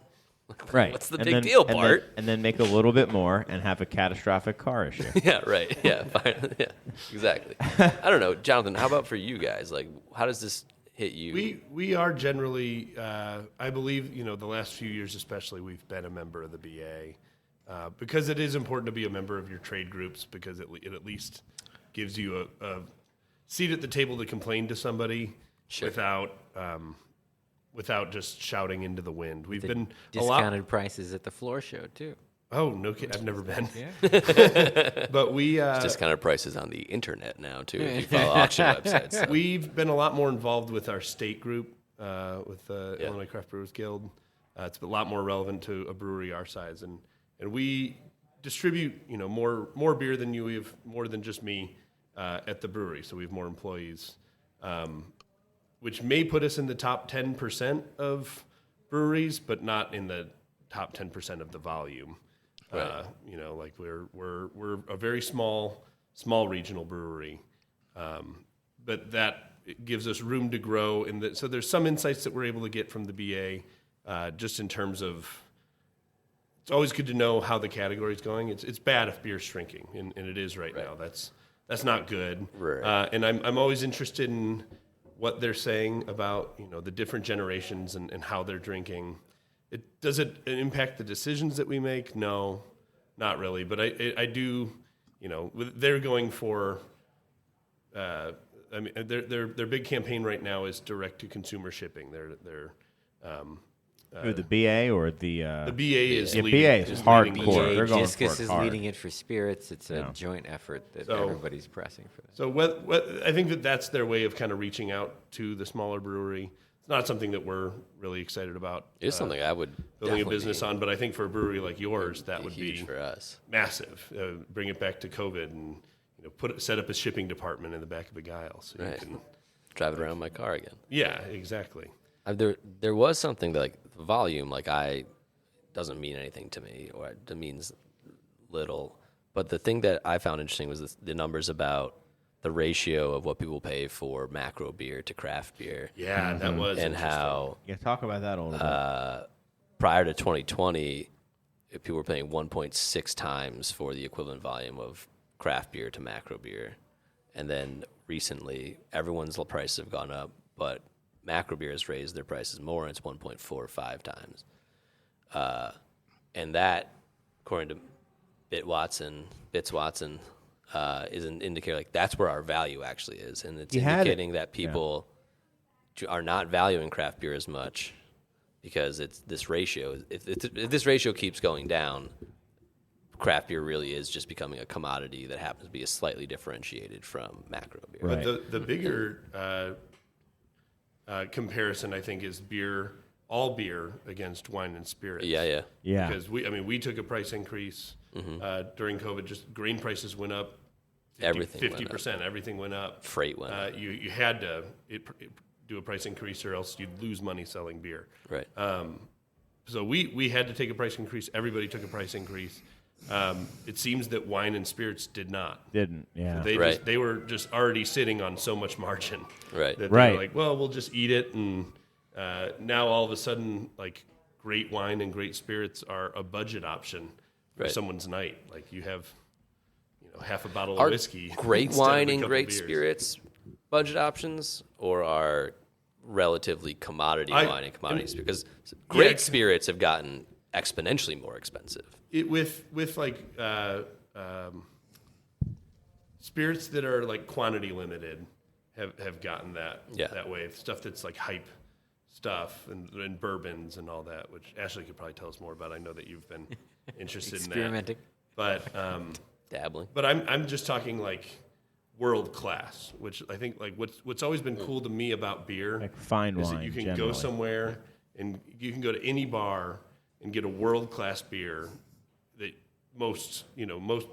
Right. What's the And big then- deal, and then- Bart? And then make a little bit more and have a catastrophic car issue. Yeah, right. Yeah, fine. Yeah, exactly. I don't know, Jonathan. How about for you guys? Like, how does this hit you? We are generally, I believe, the last few years especially, we've been a member of the BA because it is important to be a member of your trade groups because it at least gives you a seat at the table to complain to somebody Sure. without just shouting into the wind. We've been a Discounted lot. prices at the floor show, too. Oh no, kid, I've never been. Yeah. But we Discounted prices on the internet now too. If you follow auction websites, so. we've been a lot more involved with our state group, with the Illinois Craft Brewers Guild. It's a lot more relevant to a brewery our size, and we distribute more beer than you. We have more than just me at the brewery, so we have more employees, which may put us in the top 10% of breweries, but not in the top 10% of the volume. Right. Like we're a very small regional brewery, but that gives us room to grow. So there's some insights that we're able to get from the BA, just in terms of. It's always good to know how the category is going. It's bad if beer's shrinking, and it is right now. That's not good. Right. And I'm always interested in what they're saying about the different generations and how they're drinking. Does it impact the decisions that we make? No, not really. But I do, they're going for. Their big campaign right now is direct to consumer shipping. Who, the BA or the The BA is yeah, leading. BA is leading hardcore. the Core. charge. They're going Discus for it is hard. leading it for spirits. It's a Yeah. joint effort that So- everybody's pressing for. So I think that's their way of kind of reaching out to the smaller brewery. It's not something that we're really excited about. It's something I would building a definitely business on, but I think for a brewery like yours, that be would huge be for us. massive. Bring it back to COVID and set up a shipping department in the back of a guile. So Right. you can, Drive it around my car again. Yeah, exactly. There was something that, like, volume, like, doesn't mean anything to me, or it means little. But the thing that I found interesting was the numbers about the ratio of what people pay for macro beer to craft beer. Yeah, that was And interesting. how Yeah, talk about that a little bit. prior to 2020, people were paying 1.6 times for the equivalent volume of craft beer to macro beer. And then recently, everyone's prices have gone up, but macro beer has raised their prices more, and it's 1.45 times. And that, according to Bits Watson, is an indicator, like, that's where our value actually is. And it's indicating that people are not valuing craft beer as much because it's this ratio. If this ratio keeps going down, craft beer really is just becoming a commodity that happens to be slightly differentiated from macro beer. Right. But the bigger comparison, I think, is all beer against wine and spirits. Yeah. Because we took a price increase during COVID. Just grain prices went up. Everything went up. 50%. Everything went up. Freight went up. You had to do a price increase, or else you'd lose money selling beer. Right. So we had to take a price increase. Everybody took a price increase. It seems that wine and spirits did not. Didn't, yeah. They were just already sitting on so much margin. Right. That they were like, well, we'll just eat it. And now all of a sudden, like, great wine and great spirits are a budget option for someone's night. Like, you have, half a bottle of whiskey. Great instead of wine a and couple great beers. spirits budget options, or are relatively commodity wine and commodities? Because great spirits have gotten exponentially more expensive. With spirits that are like quantity limited have gotten that way. Stuff that's like hype stuff and bourbons and all that, which Ashley could probably tell us more about. I know that you've been interested in that. Experimenting. But Dabbling. But I'm just talking like world class, which I think like what's always been cool to me about beer, Like fine is wine, that you can generally. go somewhere and you can go to any bar and get a world class beer that most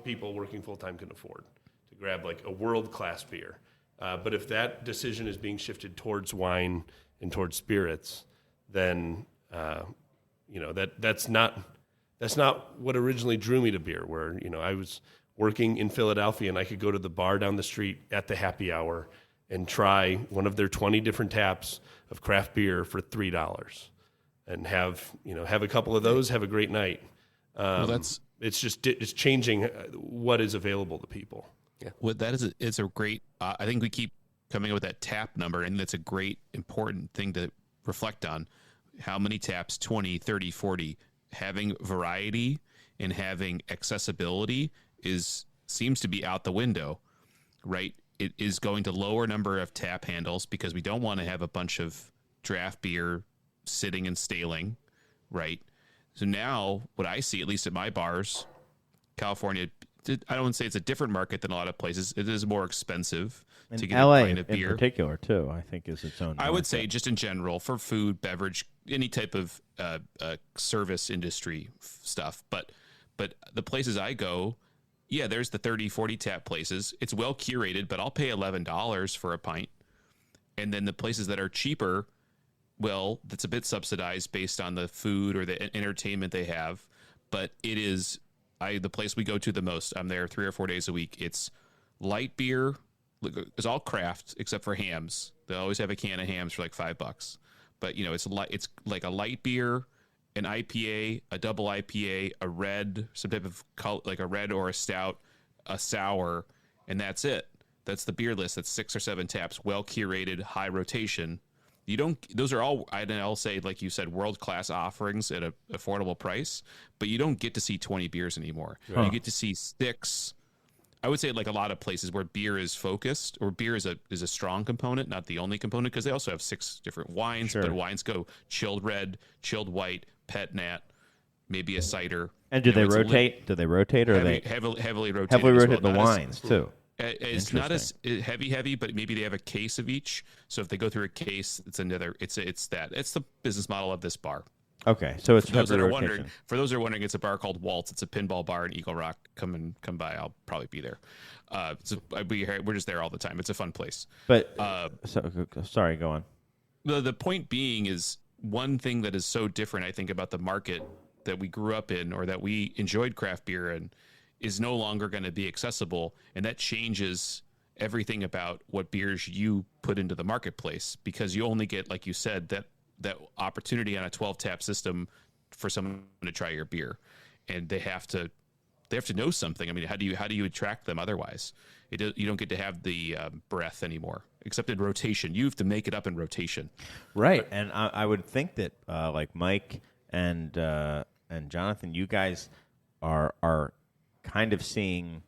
people working full time can afford to grab, like a world class beer. But if that decision is being shifted towards wine and towards spirits, then that's not what originally drew me to beer. Where I was working in Philadelphia and I could go to the bar down the street at the happy hour and try one of their 20 different taps of craft beer for $3 and have a couple of those, have a great night. It's changing what is available to people. What that is, it's a great. I think we keep coming up with that tap number, and that's a great important thing to reflect on. How many taps? 20, 30, 40. Having variety and having accessibility seems to be out the window, right? It is going to lower number of tap handles because we don't want to have a bunch of draft beer sitting and staling, right? So now what I see, at least at my bars, California, I don't want to say it's a different market than a lot of places. It is more expensive to get LA a pint of in beer. particular, too, I think is its own I would market. say just in general for food, beverage, any type of service industry stuff. But the places I go, yeah, there's the 30, 40 tap places. It's well curated, but I'll pay $11 for a pint. And then the places that are cheaper, well, that's a bit subsidized based on the food or the entertainment they have. But it is the place we go to the most. I'm there 3 or 4 days a week. It's light beer. It's all craft except for hams. They always have a can of hams for like $5. But it's like a light beer, an IPA, a double IPA, a red, some type of like a red or a stout, a sour, and that's it. That's the beer list. That's 6 or 7 taps, well curated, high rotation. Those are all, I'll say, like you said, world-class offerings at an affordable price, but you don't get to see 20 beers anymore. Huh. You get to see 6. I would say like a lot of places where beer is focused, or beer is a strong component, not the only component, because they also have 6 different wines, Sure. but wines go chilled red, chilled white, pet nat, maybe a cider. And do they it's rotate? Do they rotate, or heavy, they heavily rotated? heavily as rotate well. the Not as- wines too? It's not as heavy, but maybe they have a case of each. So if they go through a case, it's another. It's the business model of this bar. Okay, so it's For those that heavy are rotation. wondering, it's a bar called Waltz. It's a pinball bar in Eagle Rock. Come by. I'll probably be there. We're just there all the time. It's a fun place. But sorry, go on. The point being is one thing that is so different, I think, about the market that we grew up in or that we enjoyed craft beer in is no longer going to be accessible, and that changes everything about what beers you put into the marketplace, because you only get, like you said, that opportunity on a 12-tap system for someone to try your beer, and they have to know something. I mean, how do you attract them otherwise? You don't get to have the breadth anymore, except in rotation. You have to make it up in rotation. Right, and I would think that like Mike and Jonathan, you guys are kind of seeing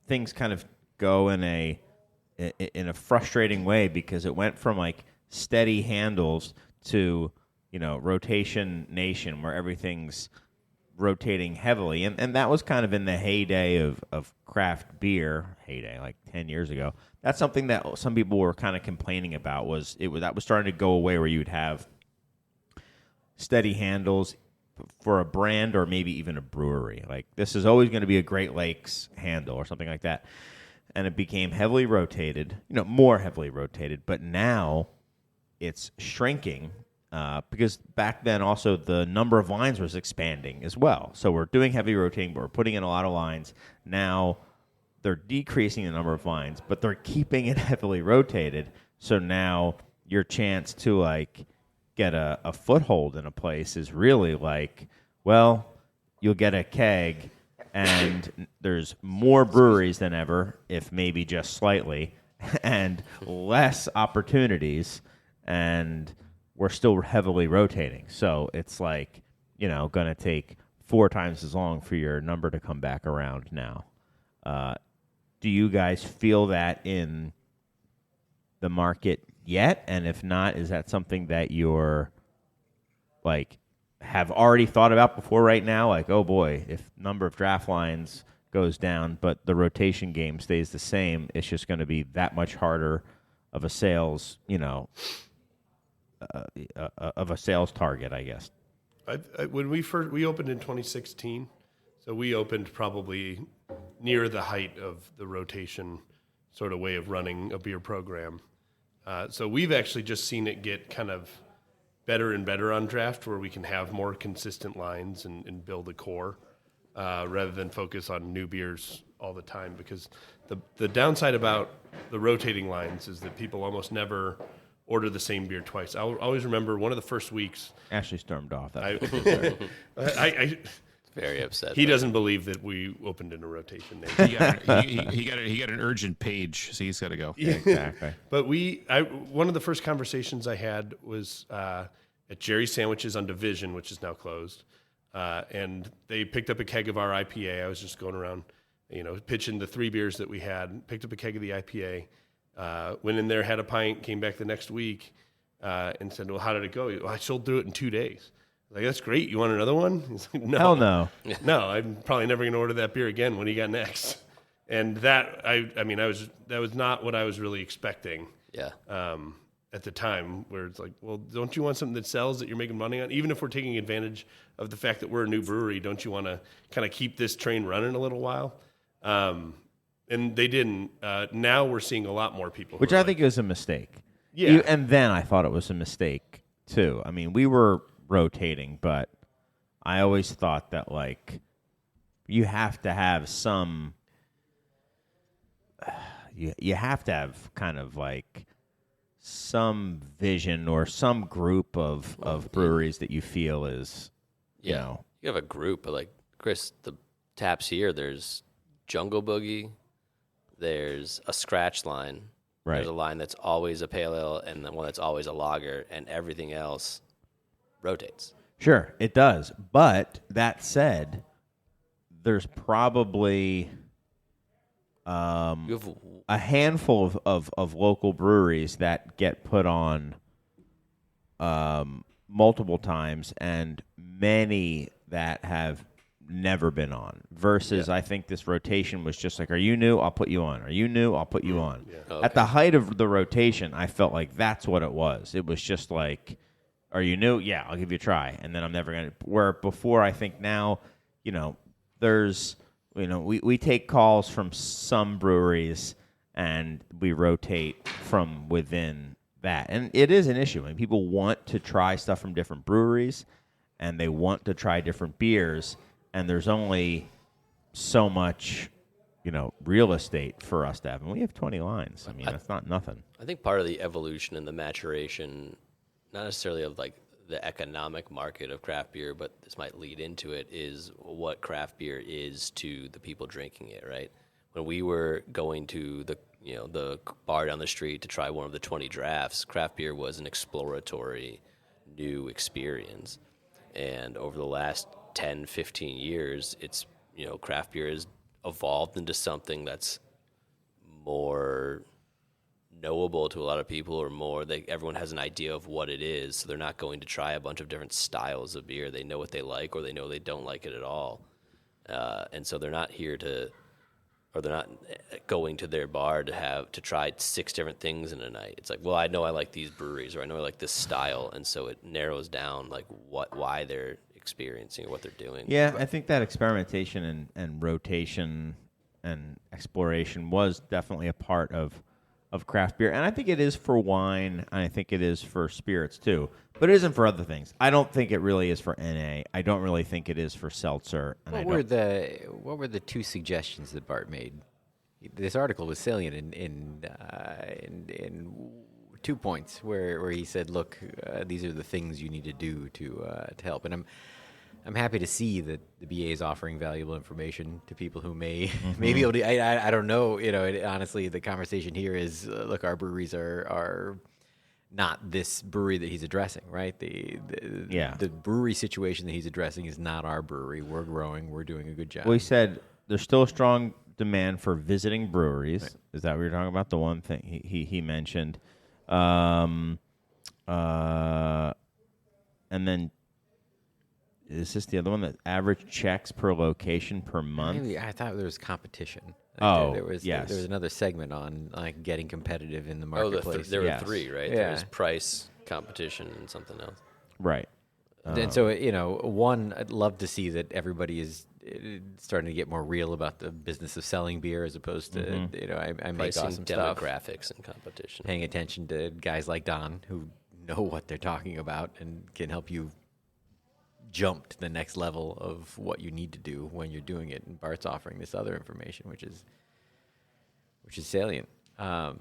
things kind of go in a frustrating way, because it went from like steady handles to rotation nation, where everything's rotating heavily, and that was kind of in the heyday of craft beer, like 10 years ago. That's something that some people were kind of complaining about, that was starting to go away, where you would have steady handles for a brand or maybe even a brewery. Like, this is always going to be a Great Lakes handle or something like that, and it became heavily rotated, more heavily rotated, but now it's shrinking. Because back then also the number of lines was expanding as well. So we're doing heavy rotating, but we're putting in a lot of lines. Now they're decreasing the number of lines, but they're keeping it heavily rotated. So now your chance to like get a foothold in a place is really like, well, you'll get a keg, and there's more breweries than ever, if maybe just slightly, and less opportunities, and we're still heavily rotating. So it's like, going to take 4 times as long for your number to come back around now. Do you guys feel that in the market yet? And if not, is that something that you're like have already thought about before right now? Like, oh boy, if number of draft lines goes down, but the rotation game stays the same, it's just going to be that much harder of a sales, of a sales target, I guess. When we opened in 2016, so we opened probably near the height of the rotation sort of way of running a beer program. So we've actually just seen it get kind of better and better on draft, where we can have more consistent lines and build a core rather than focus on new beers all the time. Because the downside about the rotating lines is that people almost never order the same beer twice. I always remember one of the first weeks. Ashley stormed off. Very upset. He doesn't believe that we opened in a rotation. He got an urgent page, so he's got to go. Yeah, exactly. But one of the first conversations I had was at Jerry's Sandwiches on Division, which is now closed, and they picked up a keg of our IPA. I was just going around, pitching the 3 beers that we had. Picked up a keg of the IPA. Went in there, had a pint, came back the next week, and said, well, how did it go? I sold through it in 2 days. Like, that's great. You want another one? He's like, no. Hell no. No, I'm probably never going to order that beer again. What do you got next? And that, that was not what I was really expecting. Yeah. At the time, where it's like, well, don't you want something that sells that you're making money on? Even if we're taking advantage of the fact that we're a new brewery, don't you want to kind of keep this train running a little while? And they didn't. Now we're seeing a lot more people. Which I think is a mistake. Yeah. And then I thought it was a mistake, too. I mean, we were rotating, but I always thought that, like, you have to have some... You have to have kind of, like, some vision or some group of breweries that you feel is, You have a group, but, like, Chris, the taps here, there's Jungle Boogie, there's a scratch line. Right. There's a line that's always a pale ale and then one that's always a lager, and everything else rotates. Sure, it does. But that said, there's probably You have a handful of local breweries that get put on multiple times, and many that have never been on. Versus, I think this rotation was just like, are you new? I'll put you on. Are you new? I'll put you on. Okay. At the height of the rotation, I felt like that's what it was. It was just like, Are you new? Yeah, I'll give you a try. And then I'm never going to. Where before, I think now, there's, we take calls from some breweries and we rotate from within that. And it is an issue. I mean, people want to try stuff from different breweries and they want to try different beers. And there's only so much, real estate for us to have. And we have 20 lines. I mean, that's not nothing. I think part of the evolution and the maturation, not necessarily of like the economic market of craft beer, but this might lead into it, is what craft beer is to the people drinking it, right? When we were going to the bar down the street to try one of the 20 drafts, craft beer was an exploratory new experience. And over the last 10, 15 years, it's, craft beer has evolved into something that's more knowable to a lot of people, or more, everyone has an idea of what it is, so they're not going to try a bunch of different styles of beer. They know what they like, or they know they don't like it at all. And so they're not they're not going to their bar to try 6 different things in a night. It's like, well, I know I like these breweries, or I know I like this style, and so it narrows down like why they're experiencing or what they're doing. Yeah, I think that experimentation and rotation and exploration was definitely a part of craft beer. And I think it is for wine, and I think it is for spirits too. But it isn't for other things. I don't think it really is for NA. I don't really think it is for seltzer. And What were the 2 suggestions that Bart made? This article was salient in 2 points where he said, "Look, these are the things you need to do to help." And I'm happy to see that the BA is offering valuable information to people who may be able to. I don't know. Honestly, the conversation here is, look, our breweries are not this brewery that he's addressing, right? The brewery situation that he's addressing is not our brewery. We're growing. We're doing a good job. Well, he said there's still a strong demand for visiting breweries. Right. Is that what you're talking about? The one thing he mentioned. And then, is this the other one? That average checks per location per month? Maybe I thought there was competition. There was another segment on like getting competitive in the marketplace. There were 3, right? Yeah. There was price, competition, and something else. Right. And so, one, I'd love to see that everybody is starting to get more real about the business of selling beer, as opposed to, I make Pricing, awesome stuff. demographics, and competition. Paying attention to guys like Don who know what they're talking about and can help you jump to the next level of what you need to do when you're doing it. And Bart's offering this other information, which is salient. The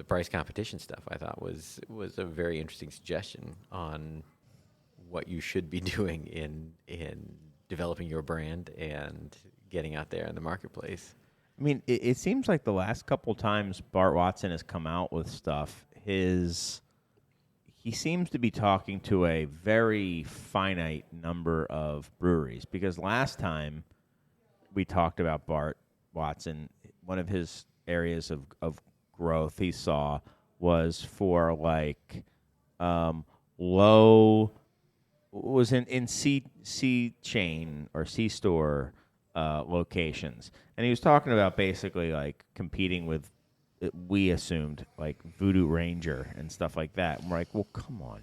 price competition stuff I thought was a very interesting suggestion on what you should be doing in developing your brand and getting out there in the marketplace. I mean, it seems like the last couple times Bart Watson has come out with stuff, he seems to be talking to a very finite number of breweries. Because last time we talked about Bart Watson, one of his areas of growth he saw was for like low, was in C chain or C store locations. And he was talking about basically like competing with, we assumed, like Voodoo Ranger and stuff like that. And we're like, well, come on.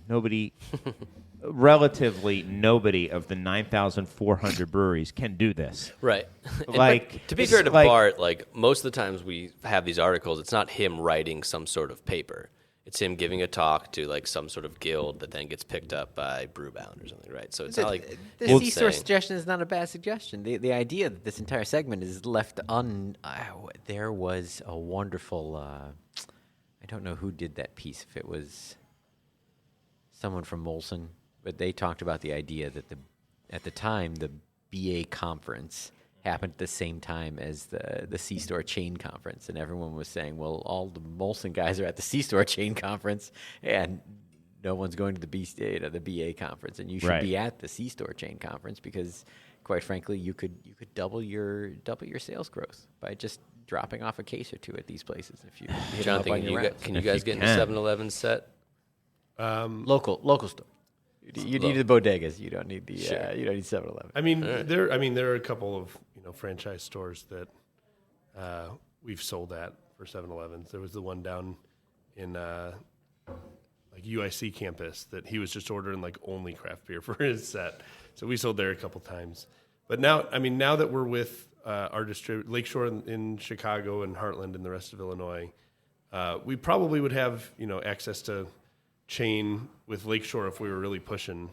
Relatively nobody of the 9,400 breweries can do this. Right. Like, to be fair to Bart, like most of the times we have these articles, it's not him writing some sort of paper. It's him giving a talk to like some sort of guild that then gets picked up by Brewbound or something, right? So it's not like the C-store suggestion is not a bad suggestion. The idea that this entire segment is left there was a wonderful, I don't know who did that piece, if it was someone from Molson, but they talked about the idea that at the time the BA conference happened at the same time as the C-store chain conference, and everyone was saying, well, all the Molson guys are at the C-store chain conference, and no one's going to the BA conference, and you should be at the C-store chain conference because, quite frankly, you could double your sales growth by just dropping off a case or two at these places. If you hit Jonathan, can you guys get in the 7-Eleven set? Local store. You need the bodegas. You don't need the. You don't need 7-Eleven. I mean, there are a couple of franchise stores that we've sold at for 7-Elevens. There was the one down in like UIC campus that he was just ordering like only craft beer for his set. So we sold there a couple times. But now, I mean, now that we're with our Lakeshore in Chicago and Heartland and the rest of Illinois, we probably would have, access to chain with Lakeshore if we were really pushing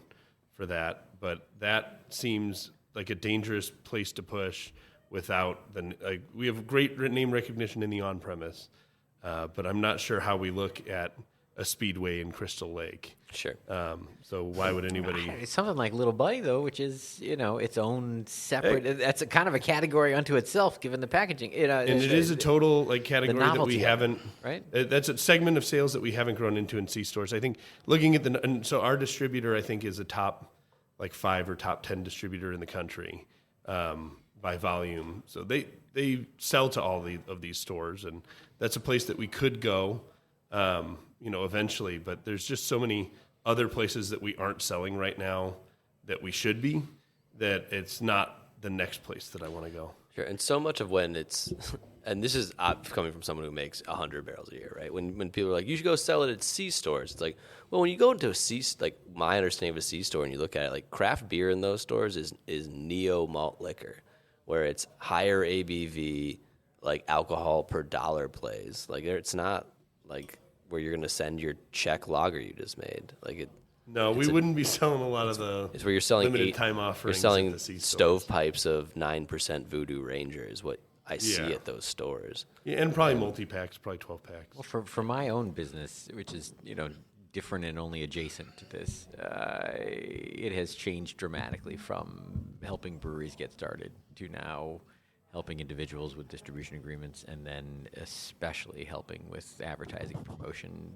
for that. But that seems like a dangerous place to push without we have great name recognition in the on-premise, but I'm not sure how we look at a Speedway in Crystal Lake. Sure. So why would anybody? It's something like Little Buddy, though, which is, its own separate. That's a kind of a category unto itself, given the packaging. And it is a total category that we haven't. Right. That's a segment of sales that we haven't grown into in C-stores. I think looking at so our distributor, I think, is a top 5 or top 10 distributor in the country by volume. So they sell to all of these stores, and that's a place that we could go. Eventually, but there's just so many other places that we aren't selling right now that we should be, that it's not the next place that I want to go. Sure, and so much of when it's, and this is coming from someone who makes 100 barrels a year, right? When people are like, you should go sell it at C stores, it's like, well, when you go into a C, like my understanding of a C store, and you look at it, like craft beer in those stores is neo malt liquor, where it's higher ABV, like alcohol per dollar plays. Like it's not like where you're going to send your Czech lager you just made. No, we wouldn't be selling a lot of the. It's where you're selling limited time offerings. You're selling at the C stores. stovepipes of 9% Voodoo Ranger is what I see at those stores. Yeah, and probably multi-packs, probably 12 packs. Well, for my own business, which is different and only adjacent to this, it has changed dramatically from helping breweries get started to now helping individuals with distribution agreements, and then especially helping with advertising promotion.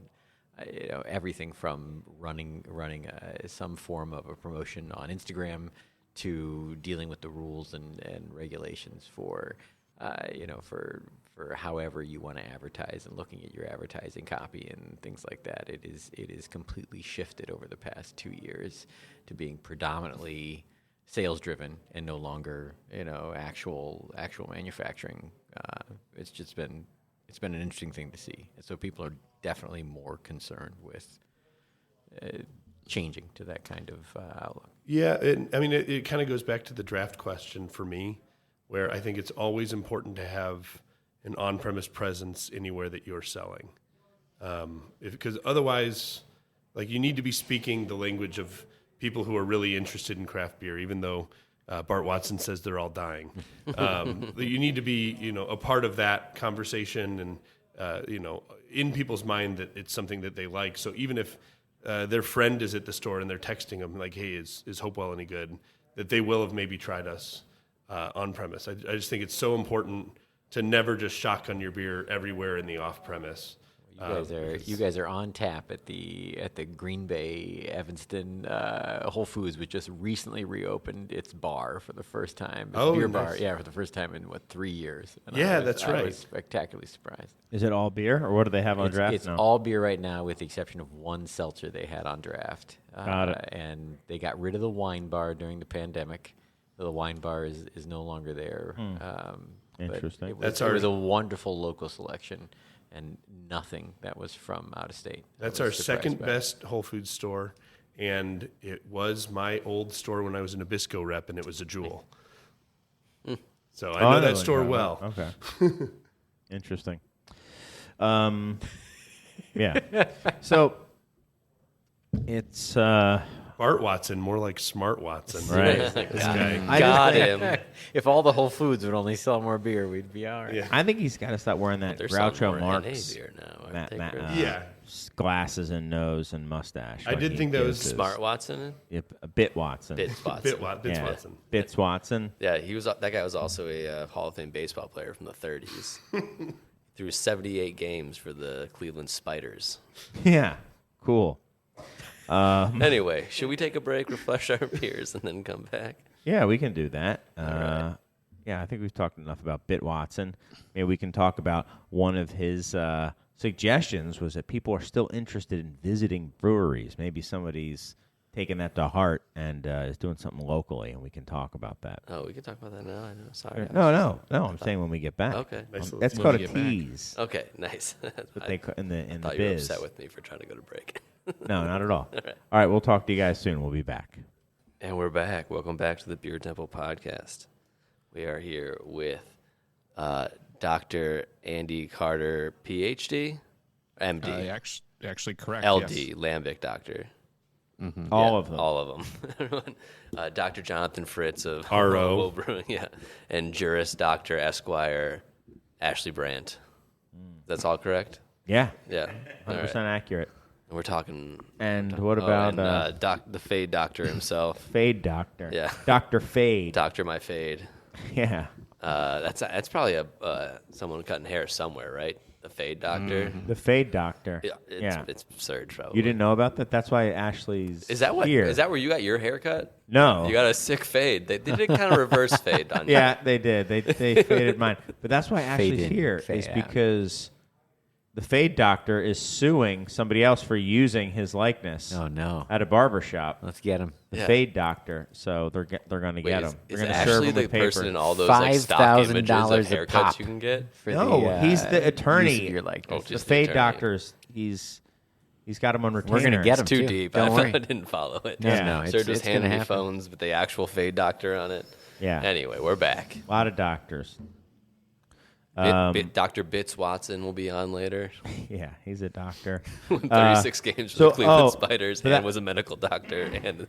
Everything from running some form of a promotion on Instagram to dealing with the rules and regulations for however you want to advertise, and looking at your advertising copy and things like that. It is completely shifted over the past 2 years to being predominantly sales driven and no longer actual manufacturing. It's been an interesting thing to see, and so people are definitely more concerned with changing to that kind of outlook. Yeah, it kind of goes back to the draft question for me, where I think it's always important to have an on-premise presence anywhere that you're selling, because otherwise, you need to be speaking the language of people who are really interested in craft beer, even though Bart Watson says they're all dying. You need to be, a part of that conversation, and in people's mind that it's something that they like. So even if their friend is at the store and they're texting them like, "Hey, is Hopewell any good?" that they will have maybe tried us on premise. I just think it's so important to never just shotgun your beer everywhere in the off premise. You guys are on tap at the Green Bay Evanston Whole Foods, which just recently reopened its bar for the first time. Beer bar, for the first time in 3 years. And that's right. I was spectacularly surprised. Is it all beer, or what do they have on draft? It's all beer right now, with the exception of one seltzer they had on draft. Got it. And they got rid of the wine bar during the pandemic. The wine bar is no longer there. Interesting. It was a wonderful local selection, and nothing that was from out of state. That's our second best Whole Foods store, and it was my old store when I was an Nabisco rep, and it was a Jewel. So I know that store well. Okay. Interesting. Yeah. So it's Bart Watson, more like Smart Watson. Right. This guy. Got him. If all the Whole Foods would only sell more beer, we'd be all right. Yeah. I think he's got to stop wearing that They're selling Groucho more Marx NA beer now, aren't they, Chris? glasses and nose and mustache. I did think that was Smart Watson. Yep, Bit Watson. Bits Watson. Bits Watson. Bits Watson. Yeah, that guy was also a Hall of Fame baseball player from the 30s. Threw 78 games for the Cleveland Spiders. Yeah, cool. Anyway, should we take a break, refresh our beers, and then come back? Yeah, we can do that. right. Yeah, I think we've talked enough about Bit Watson. Maybe we can talk about one of his suggestions was that people are still interested in visiting breweries. Maybe somebody's taking that to heart and is doing something locally, and we can talk about that. Oh, we can talk about that now. I know. Sorry. No. I'm saying when we get back. Okay. That's When called we a get back. tease. Okay, nice. What they in the thought you were biz. upset with me for trying to go to break. No, not at all. All right, we'll talk to you guys soon. We'll be back. And we're back. Welcome back to the Beer Temple podcast. We are here with Dr. Andy Carter, PhD, MD, Actually correct. LD, yes. Lambic doctor. All of them. All of them. Everyone. Dr. Jonathan Fritz of RO. Will Brewing, yeah, and Juris Doctor Esquire Ashley Brandt. That's all correct. Yeah, Yeah, 100% All right. accurate. And we're talking. And what about the Fade Doctor himself, Fade Doctor? Yeah. Dr. Fade. Doctor My Fade. Yeah. That's probably someone cutting hair somewhere, right? The Fade Doctor. The Fade Doctor. Yeah, it's Surge probably. You didn't know about that? That's why Ashley's Is that what? here. Is that where you got your haircut? No. You got a sick fade. They did kind of reverse fade on you. Yeah, they did. They faded mine. But that's why Ashley's in, here fade is out. because the Fade Doctor is suing somebody else for using his likeness Oh no. at a barber shop. Let's get him. The Yeah. Fade Doctor. So they're going to Wait, get is, him. is They're going to serve Ashley him the with paper. person in all those like stock images of $5,000 a haircuts pop. you can get? For No, he's the attorney. use of your likeness. Oh, The just the Fade attorney. Doctor's he's got him on retainer. We're gonna get him Too too. deep. Don't I worry. didn't follow it. No, Yeah. no, Serge was it's gonna handing me happen. phones with the actual Fade Doctor on it. Yeah. Anyway, we're back. A lot of doctors. Um, Dr. Bitz Watson will be on later. Yeah, he's a doctor. 36 games for so- the Cleveland oh, Spiders but and that- was a medical doctor. And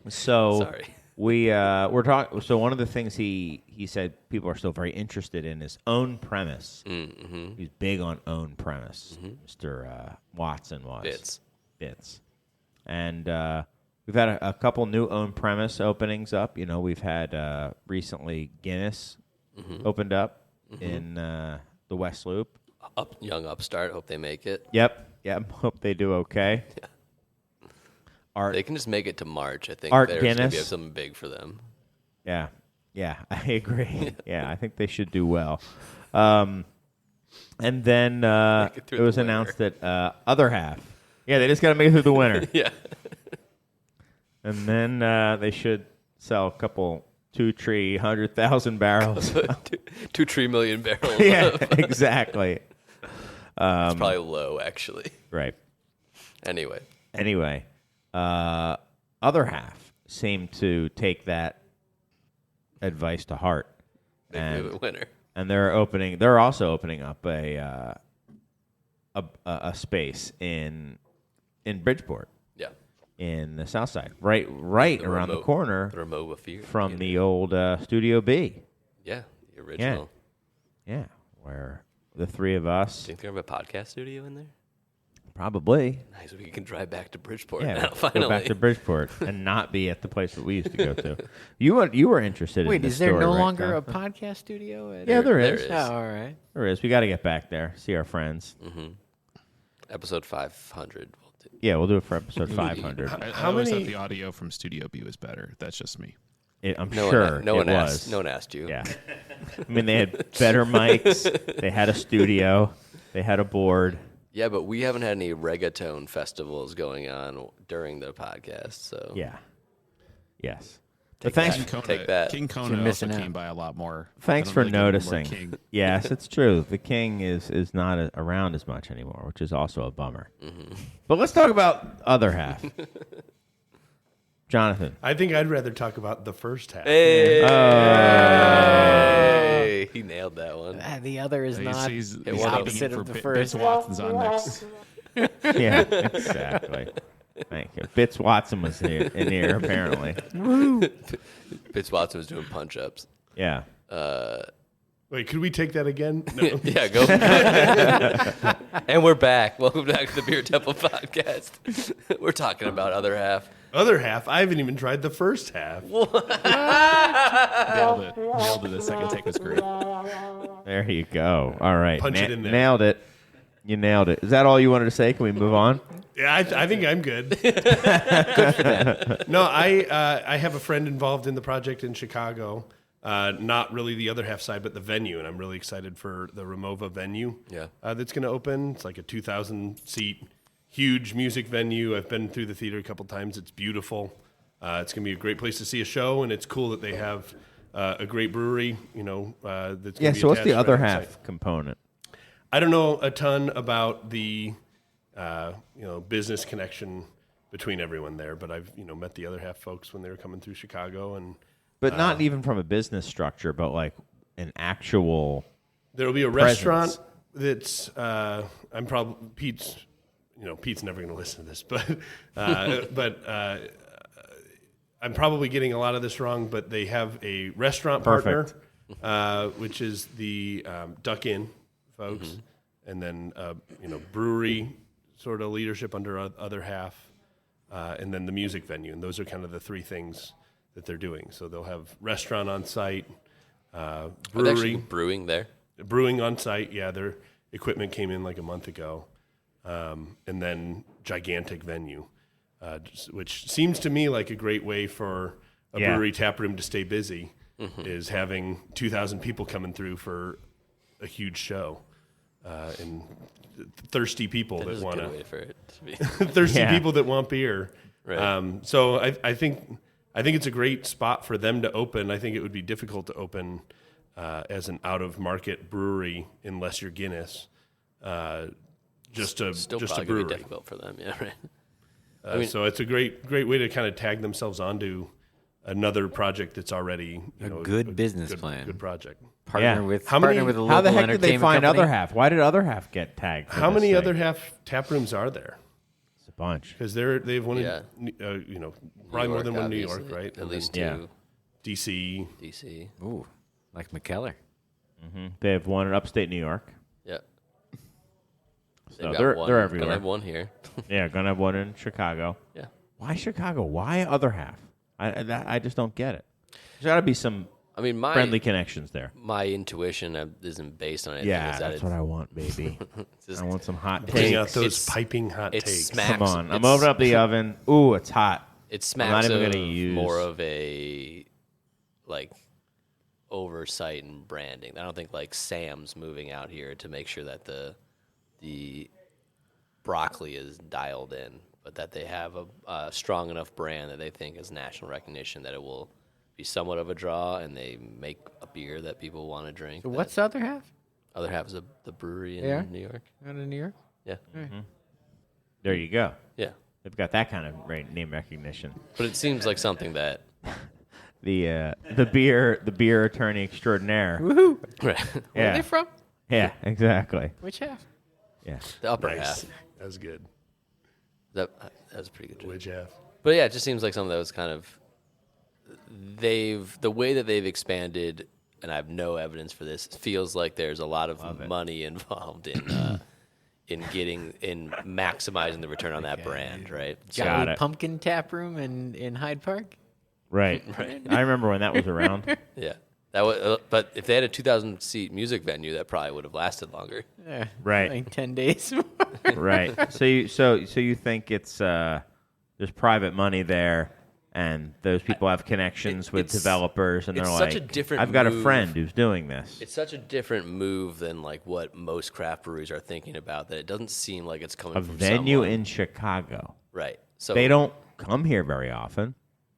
So Sorry. we're talking. So one of the things he said people are still very interested in is own premise. mm-hmm. He's big on own premise. Mr. Watson was Bitz. and we've had a couple new own premise openings up. You know, we've had recently Guinness opened up in the West Loop. Young upstart. Hope they make it. Yep. Hope they do okay. Art. They can just make it to March. I think Art there's going to Guinness. be something big for them. Yeah, I agree. Yeah, I think they should do well. And then Make it it through was the winter. announced that other half. Yeah, they just got to make it through the winter. Yeah. And then they should sell a couple 100,000 barrels. 2 3 million barrels. Yeah, exactly. It's probably low, actually. Right. Anyway. Other half seemed to take that advice to heart. Make And- it winner. And they're also opening up a space in Bridgeport, Yeah. in the South Side, right around the remote- corner The remote theater. from the old Studio B. Yeah, the original. Yeah, where the three of us Think they have a podcast studio in there? probably Nice. We can drive back to Bridgeport yeah now, finally. go back to Bridgeport and not be at the place that we used to go to. You were interested in Wait, this is there story, no right, longer Jonathan? a podcast studio? Yeah, there there is. is. Oh, all right. There is. We got to get back there, see our friends. Episode 500. We'll do. Yeah, we'll do it for episode 500. How I always many- thought the audio from Studio B was better. That's just me. I'm No sure one, no it one was. asked. No one asked you. Yeah. I mean, they had better mics. They had a studio. They had a board. Yeah, but we haven't had any reggaeton festivals going on during the podcast, so Yeah. Yes. But thanks. that. Kona, Take that. King You're Kona also missing out. came by a lot more. Thanks I for don't really get any more noticing. King. Yes, it's true. The king is not around as much anymore, which is also a bummer. But let's talk about other half. Jonathan. I think I'd rather talk about the first half. Hey, Oh. he nailed that one. The other is not He's the one of opposite for of the Bits first. Watson's on next. Yeah, exactly. Thank you. Fitz Watson was here, in here, apparently. Fitz Watson was doing punch-ups. Yeah. Wait, could we take that again? No. Yeah, go. And we're back. Welcome back to the Beer Temple podcast. We're talking about other half. Other half, I haven't even tried the first half. Nailed it. Nailed it. The second take was great. There you go. All right. Punch it in there. Nailed it. You nailed it. Is that all you wanted to say? Can we move on? Yeah, I think I'm good. No, I have a friend involved in the project in Chicago. Not really the other half side, but the venue, and I'm really excited for the Ramova venue. Yeah. That's going to open. It's like a 2,000 seat, huge music venue. I've been through the theater a couple times. It's beautiful. It's going to be a great place to see a show, and it's cool that they have a great brewery. You know, that's gonna be So what's the attached other right on half site. component? I don't know a ton about the business connection between everyone there. But I've met the other half folks when they were coming through Chicago, and But not even from a business structure, but like an actual. there will be a presence. restaurant that's I'm probably Pete's. Pete's never going to listen to this, but I'm probably getting a lot of this wrong. But they have a restaurant Perfect. partner, which is the Duck Inn folks, and then brewery sort of leadership under other half, and then the music venue, and those are kind of the three things that they're doing. So they'll have restaurant on site, Are they actually brewery, brewing there? brewing on site. Yeah, their equipment came in like a month ago, and then gigantic venue, which seems to me like a great way for a Yeah. brewery tap room to stay busy. Is having 2,000 people coming through for a huge show, and thirsty people That is that a want good to way for it to be. thirsty Yeah. people that want beer. Right. So I think it's a great spot for them to open. I think it would be difficult to open as an out of market brewery unless you're Guinness. Just a Still just a probably going to brewery. be difficult for them. Yeah, right. So it's a great way to kind of tag themselves onto another project that's already A good business plan. Good project. Partner Yeah. with How many- partner with a local How the heck did they entertainment find company. other half? Why did other half get tagged? for How this many thing? other half tap rooms are there? It's a bunch. Because they've one Yeah. probably more than one in New obviously. York, right? At And least Yeah. two. DC. DC. Ooh, like McKellar. They have one in upstate New York. Yeah. So they're Gonna everywhere. have one here. Yeah, gonna have one in Chicago. Yeah. Why Chicago? Why other half? I just don't get it. There's got to be some I mean, my friendly connections there. my intuition isn't based on anything. Yeah, is that that's what I want, baby. it's just- I want some hot Bring out takes. those It's- piping hot it takes. smacks. Come on, I'm it's- opening up the oven. Ooh, it's hot. It I'm not smacks even of gonna use- more of a like oversight and branding. I don't think like Sam's moving out here to make sure that the broccoli is dialed in, but that they have a strong enough brand that they think is national recognition that it will be somewhat of a draw, and they make a beer that people want to drink. So that what's the other half? other half is the brewery in Yeah. New York. Out of New York? Yeah, There you go. yeah. They've got that kind of name recognition. But it seems like something that The beer attorney extraordinaire. Woohoo! right, Where Yeah. are they from? Yeah, exactly. Which half? Yeah. the upper Nice. half. That was good. That was a pretty good. Joke. Which half? But yeah, it just seems like something that was kind of the way that they've expanded, and I have no evidence for this. Feels like there's a lot of money involved in maximizing the return on that brand, right? So, Got Got it. Pumpkin Tap Room in Hyde Park? Right. I remember when that was around. yeah, that was. But if they had a 2,000 seat music venue, that probably would have lasted longer. Yeah, Right. Like 10 days more. Right. So you think it's there's private money there, and those people have connections with it's- developers, and they're it's like, such a different I've got a move. friend who's doing this. It's such a different move than like what most craft breweries are thinking about. That it doesn't seem like it's coming A from venue someone. in Chicago. right. So They don't come here very often.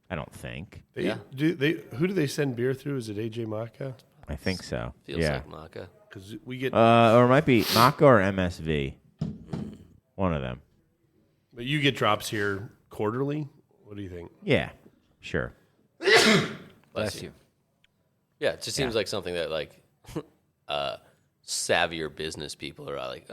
I don't think. Yeah. Who do they send beer through? Is it AJ Maka? I think so. feels yeah. like Maca. Because we get, Or it might be Maka or MSV. One of them. but you get drops here quarterly. What do you think? Yeah. Sure. Bless you. Yeah, it just seems like something that like savvier business people are like,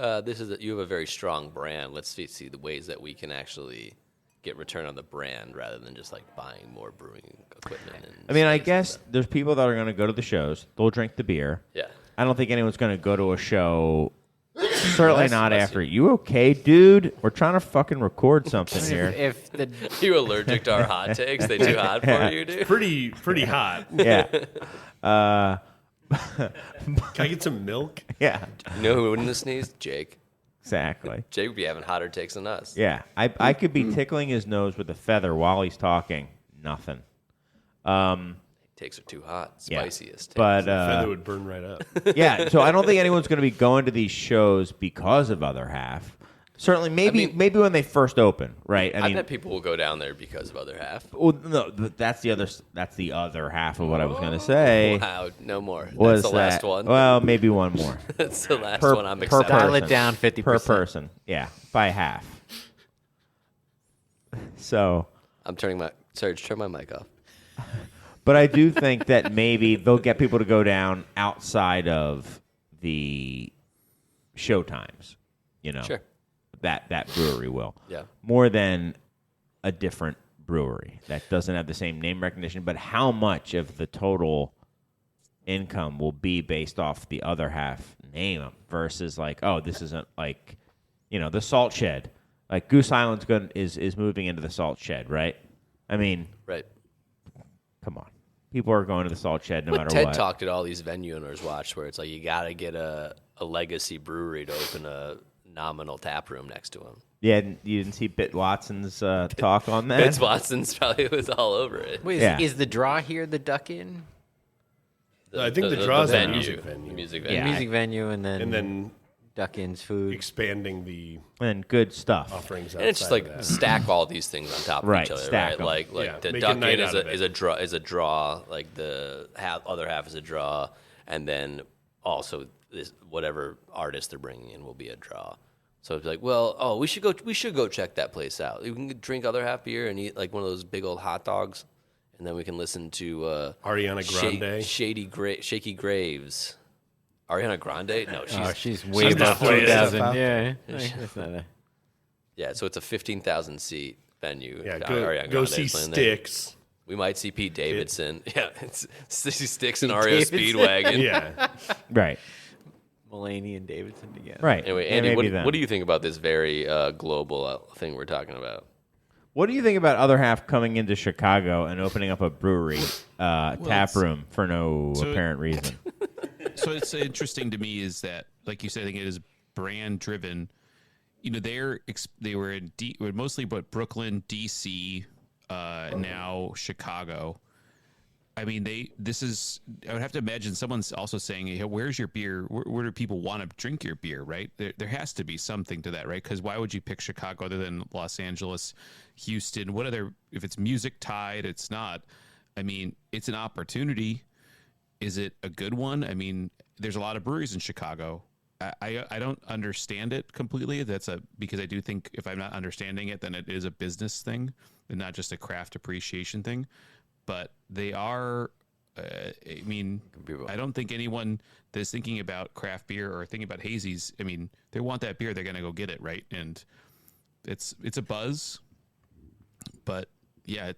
you have a very strong brand. Let's see the ways that we can actually get return on the brand rather than just like buying more brewing equipment. And I mean, I space and guess stuff. there's people that are going to go to the shows. They'll drink the beer. Yeah. I don't think anyone's going to go to a show. Certainly not bless after. You okay, dude? We're trying to fucking record something here. If the You allergic to our hot takes? They too hot for you, dude? Pretty hot. Yeah. Can I get some milk? Yeah. You know who wouldn't have sneezed? Jake. Exactly. Jake would be having hotter takes than us. Yeah. I could be tickling his nose with a feather while he's talking. Nothing. Takes are too hot. Yeah. Spiciest. But Feather would burn right up. yeah, so I don't think anyone's going to be going to these shows because of Other Half. Certainly, maybe when they first open, right? I bet people will go down there because of other half. Well, no, that's the other half of what I was going to say. Wow, no more. Was That's the last one. Well, maybe one more. That's the last one I'm per excited. Dial it person. down 50%. Per person. Yeah, by half. So, Turn my mic off. but I do think that maybe they'll get people to go down outside of the show times. Sure. That brewery will. Yeah. More than a different brewery that doesn't have the same name recognition, but how much of the total income will be based off the other half name versus like, oh, this isn't like, the Salt Shed. Like Goose Island's is moving into the Salt Shed, right? I mean, Right. come on. People are going to the Salt Shed no matter TED what. talked at all these venue owners watch where it's like you got to get a legacy brewery to open a nominal tap room next to them. Yeah, you didn't see Bit Watson's talk on that? Vince Watson's probably was all over it. Wait, Yeah. is the draw here the Duck Inn? I think the draw's a venue. music venue. The music Yeah. venue. Music venue and And then Duck Inn's food. expanding the And good stuff. offerings outside And it's just of like that. stack all these things on top of Right, each other, stack right? 'em. Like Yeah, the make a Duck night Inn out of it. is a draw. Like the other half is a draw, and then also this whatever artist they're bringing in will be a draw. So it's like, we should go check that place out. We can drink other half beer and eat like one of those big old hot dogs, and then we can listen to Ariana Grande. Shaky Graves. Ariana Grande? No, She's way above not playing 2,000. stuff out Yeah. That's not a... yeah. So it's a 15,000 seat venue. Yeah, Ariana go Grande see is playing there. Styx. We might see Pete Davidson. Yeah, it's Sticks and Pete REO Davidson. Speedwagon. Yeah. Right. Mulaney and Davidson together. Right. Anyway, Yeah, Andy, maybe then. what do you think about this very global thing we're talking about? What do you think about other half coming into Chicago and opening up a brewery tap room for no apparent reason? So it's interesting to me is that, like you said, I think it is brand driven. They were mostly Brooklyn, DC, now Chicago. I mean, I would have to imagine someone's also saying, hey, where's your beer? Where do people want to drink your beer, right? There has to be something to that, right? Because why would you pick Chicago other than Los Angeles, Houston? If it's music tied, it's not. I mean, it's an opportunity. Is it a good one? I mean, there's a lot of breweries in Chicago. I don't understand it completely. Because I do think if I'm not understanding it, then it is a business thing and not just a craft appreciation thing. But they are, I mean, I don't think anyone that's thinking about craft beer or thinking about hazies, I mean, they want that beer, they're going to go get it, right? And it's a buzz. But, yeah,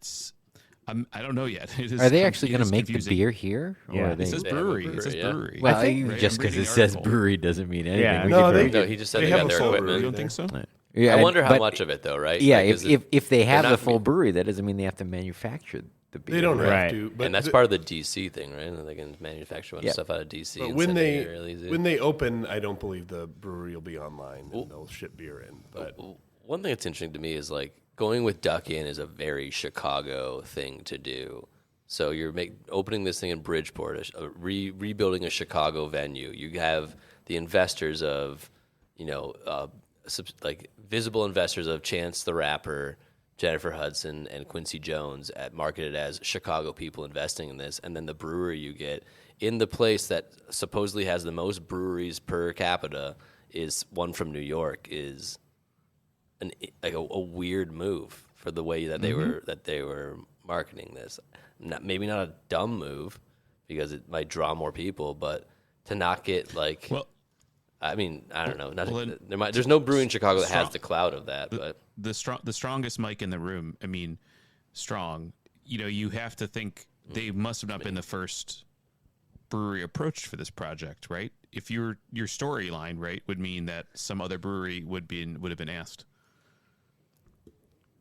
I don't know yet. Are they actually going to make the beer here? Yeah. Or are they... It says brewery. It says Yeah. brewery. Well, Right? just I'm because reading it the says article. brewery doesn't mean anything. Yeah. We No, could they- very- No, he just said they have got a their full equipment. You don't think so? Yeah, I wonder how but- much of it, though, right? Yeah, Like, is if they have they're the not full ma- brewery, that doesn't mean they have to manufacture the beer. They don't Right. have to. But and that's part of the DC thing, right? They can manufacture a bunch of stuff out of DC. But and when send it they here really easy. when they open, I don't believe the brewery will be online and they'll ship beer in. But One thing that's interesting to me is like going with Duck Inn is a very Chicago thing to do. So you're opening this thing in Bridgeport, rebuilding a Chicago venue. You have the investors of, like visible investors of Chance the Rapper, Jennifer Hudson, and Quincy Jones marketed as Chicago people investing in this. And then the brewery you get in the place that supposedly has the most breweries per capita is one from New York is a weird move for the way that they were marketing this. Maybe not a dumb move because it might draw more people, but to not get I mean, I don't know. There's no brewery in Chicago that has the clout of that, but the strongest mic in the room. I mean, strong. You have to think they must have not been the first brewery approached for this project, right? If your storyline, right, would mean that some other brewery would have been asked.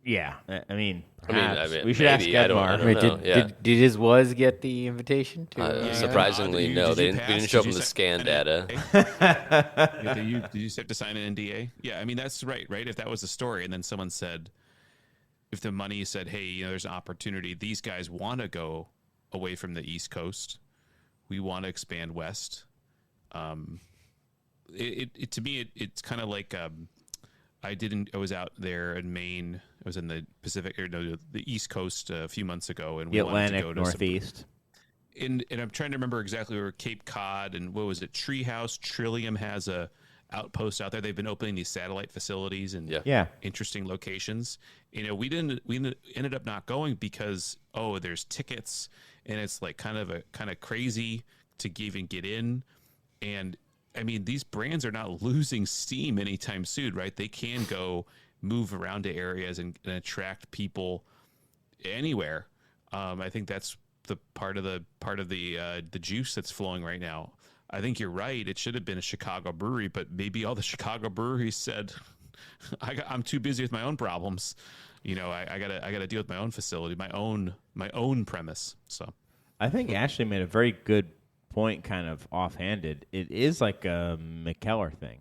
Yeah. I mean, I mean, we should ask maybe. I don't Edmar. Wait, know, yeah. did his was get the invitation to? Surprisingly, no. They didn't show them the scan data. Did you have to sign an NDA? Yeah, I mean that's right. If that was the story, and then someone said, if the money said, "Hey, there's an opportunity. These guys want to go away from the East Coast. We want to expand west." To me, it's kind of like I was out there in Maine. I was in the Pacific, or no, the East Coast a few months ago, and The we wanted to Atlantic go to Northeast. and I'm trying to remember exactly where Cape Cod and what was it? Treehouse Trillium has a outpost out there. They've been opening these satellite facilities and Yeah. interesting locations. We ended up not going because there's tickets and it's like kind of crazy to even get in. And I mean, these brands are not losing steam anytime soon, right? They can go move around to areas and attract people anywhere. I think that's the part of the juice that's flowing right now. I think you're right. It should have been a Chicago brewery, but maybe all the Chicago breweries said, "I'm too busy with my own problems. I gotta deal with my own facility, my own premise." So, I think Ashley made a very good point, kind of offhanded. It is like a McKellar thing.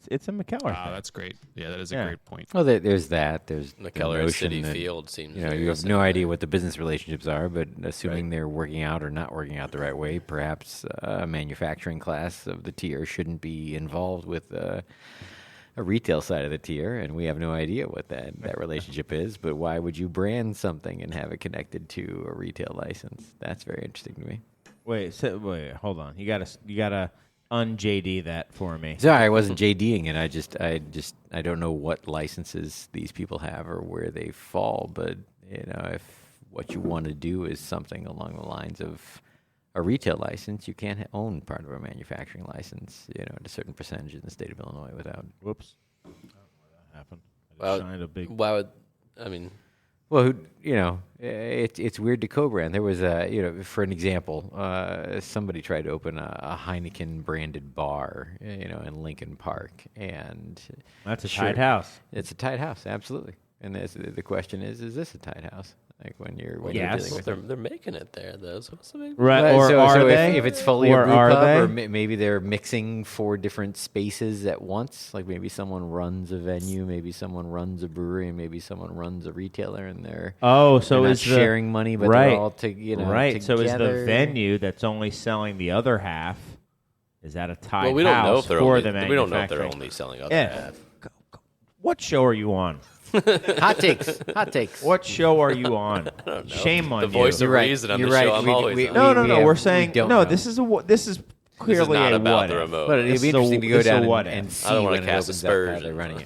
It's a McKellar thing. that's great. Yeah, that is a Yeah. great point. Well, there's that. There's the McKellar notion City that, Field seems. you very have no similar. idea what the business relationships are, but assuming they're working out or not working out the right way, perhaps a manufacturing class of the tier shouldn't be involved with a retail side of the tier, and we have no idea what that relationship is. But why would you brand something and have it connected to a retail license? That's very interesting to me. Wait, hold on. You gotta un-JD that for me. Sorry, I wasn't JDing it. I don't know what licenses these people have or where they fall. But if what you want to do is something along the lines of a retail license, you can't own part of a manufacturing license. At a certain percentage in the state of Illinois without. Whoops. I don't know why that happened. I Well, just shined a big. Why would I mean? Well, it's weird to co-brand. There was for an example, somebody tried to open a Heineken branded bar, in Lincoln Park, and That's a sure, tight house. It's a tight house, absolutely. And the question is this a tight house? Like when you're Yes. dealing with They're making it there though. So what's the big? Right, Well, or so are they? If it's fully Or a brew are pub, they? or maybe they're mixing 4 different spaces at once. Like maybe someone runs a venue, maybe someone runs a brewery, and maybe someone runs a retailer, and they're Oh, so they're not is the sharing money, but right, they're all right. together. So is the venue that's only selling the other half? Is that a tied Well, we don't know house if they're for only. the We don't know if they're manufacturing? only selling other Yeah. half. What show are you on? hot takes. What show are you on? Shame on The you. voice of You're right. reason on You're the right. show. I'm We- always we- on. No. we We're saying don't no. know. This is this is This is clearly not a about what the if. remote. But it'd It's be a- interesting to go it's a down what and if. see I don't want when to it cast opens up how they're aspersions. running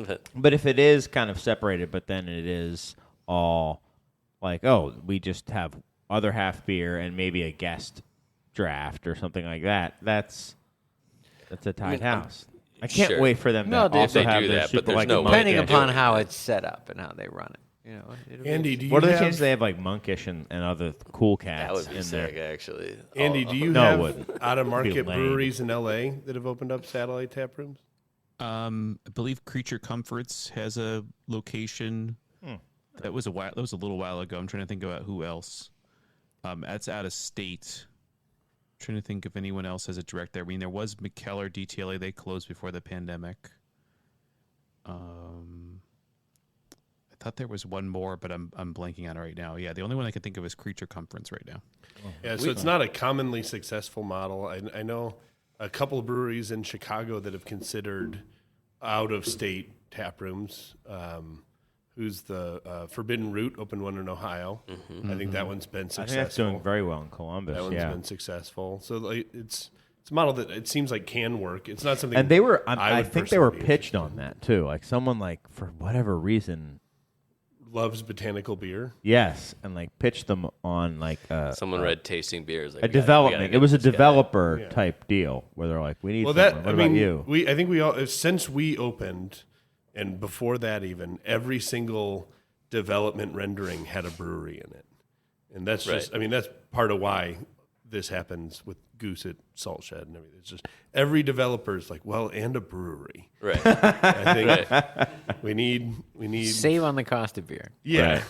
it. But if it is kind of separated, but then it is all like, we just have other half beer and maybe a guest draft or something like that. That's a tight house. I can't sure. wait for them No, to they- also they have do their that, but super there's like no monk- way Depending they're upon doing how that. it's set up and how they run it. It'll be Andy, do you What are the have, chances they have like monkish and other cool cats That would be in sick, there? actually. Andy, do you No, it have wouldn't. out of market It'd be lame. breweries in LA that have opened up satellite tap rooms? I believe Creature Comforts has a location. That was a little while ago. I'm trying to think about who else. That's out of state. Trying to think if anyone else has a direct there. I mean, there was McKellar DTLA. They closed before the pandemic. I thought there was one more, but I'm blanking on it right now. Yeah, the only one I can think of is Creature Comforts right now. Yeah, so it's not a commonly successful model. I know a couple of breweries in Chicago that have considered out-of-state tap rooms. Who's the Forbidden Root opened one in Ohio. I think that one's been I successful. think that's doing very well in Columbus. That one's yeah. been successful. So like, it's a model that it seems like can work. It's not something. And they were, I I would think they were personally be pitched interested on that too. Like someone like for whatever reason, in. Loves botanical beer. yes, and like pitched them on like Someone read tasting beers. Like, a we gotta development. get It was a this guy. developer Yeah. type deal where they're like, we need. Well, someone. What about you? I think we all since we opened, and before that even, every single development rendering had a brewery in it, and that's just. Right. I mean, that's part of why this happens with Goose at Salt Shed and everything. It's just every developer's like, well, and a brewery. Right. I think Right. we need Save on the cost of beer. yeah.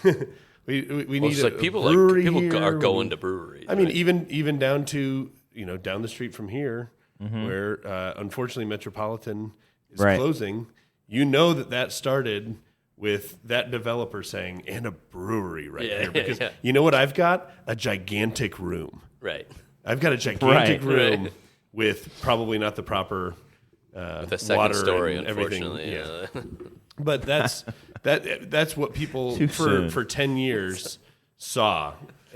we Well, need it's a like people brewery people here. are We going need- to breweries. I mean, right? even down to down the street from here, Mm-hmm. where unfortunately Metropolitan is Right. closing. You know that started with that developer saying, "And a brewery right Yeah, here," because yeah. you know what I've got? A gigantic room. right. I've got a gigantic Right. room Right. with probably not the proper With a second water story, and everything. unfortunately. Yeah. But that's what people Too soon. for 10 years saw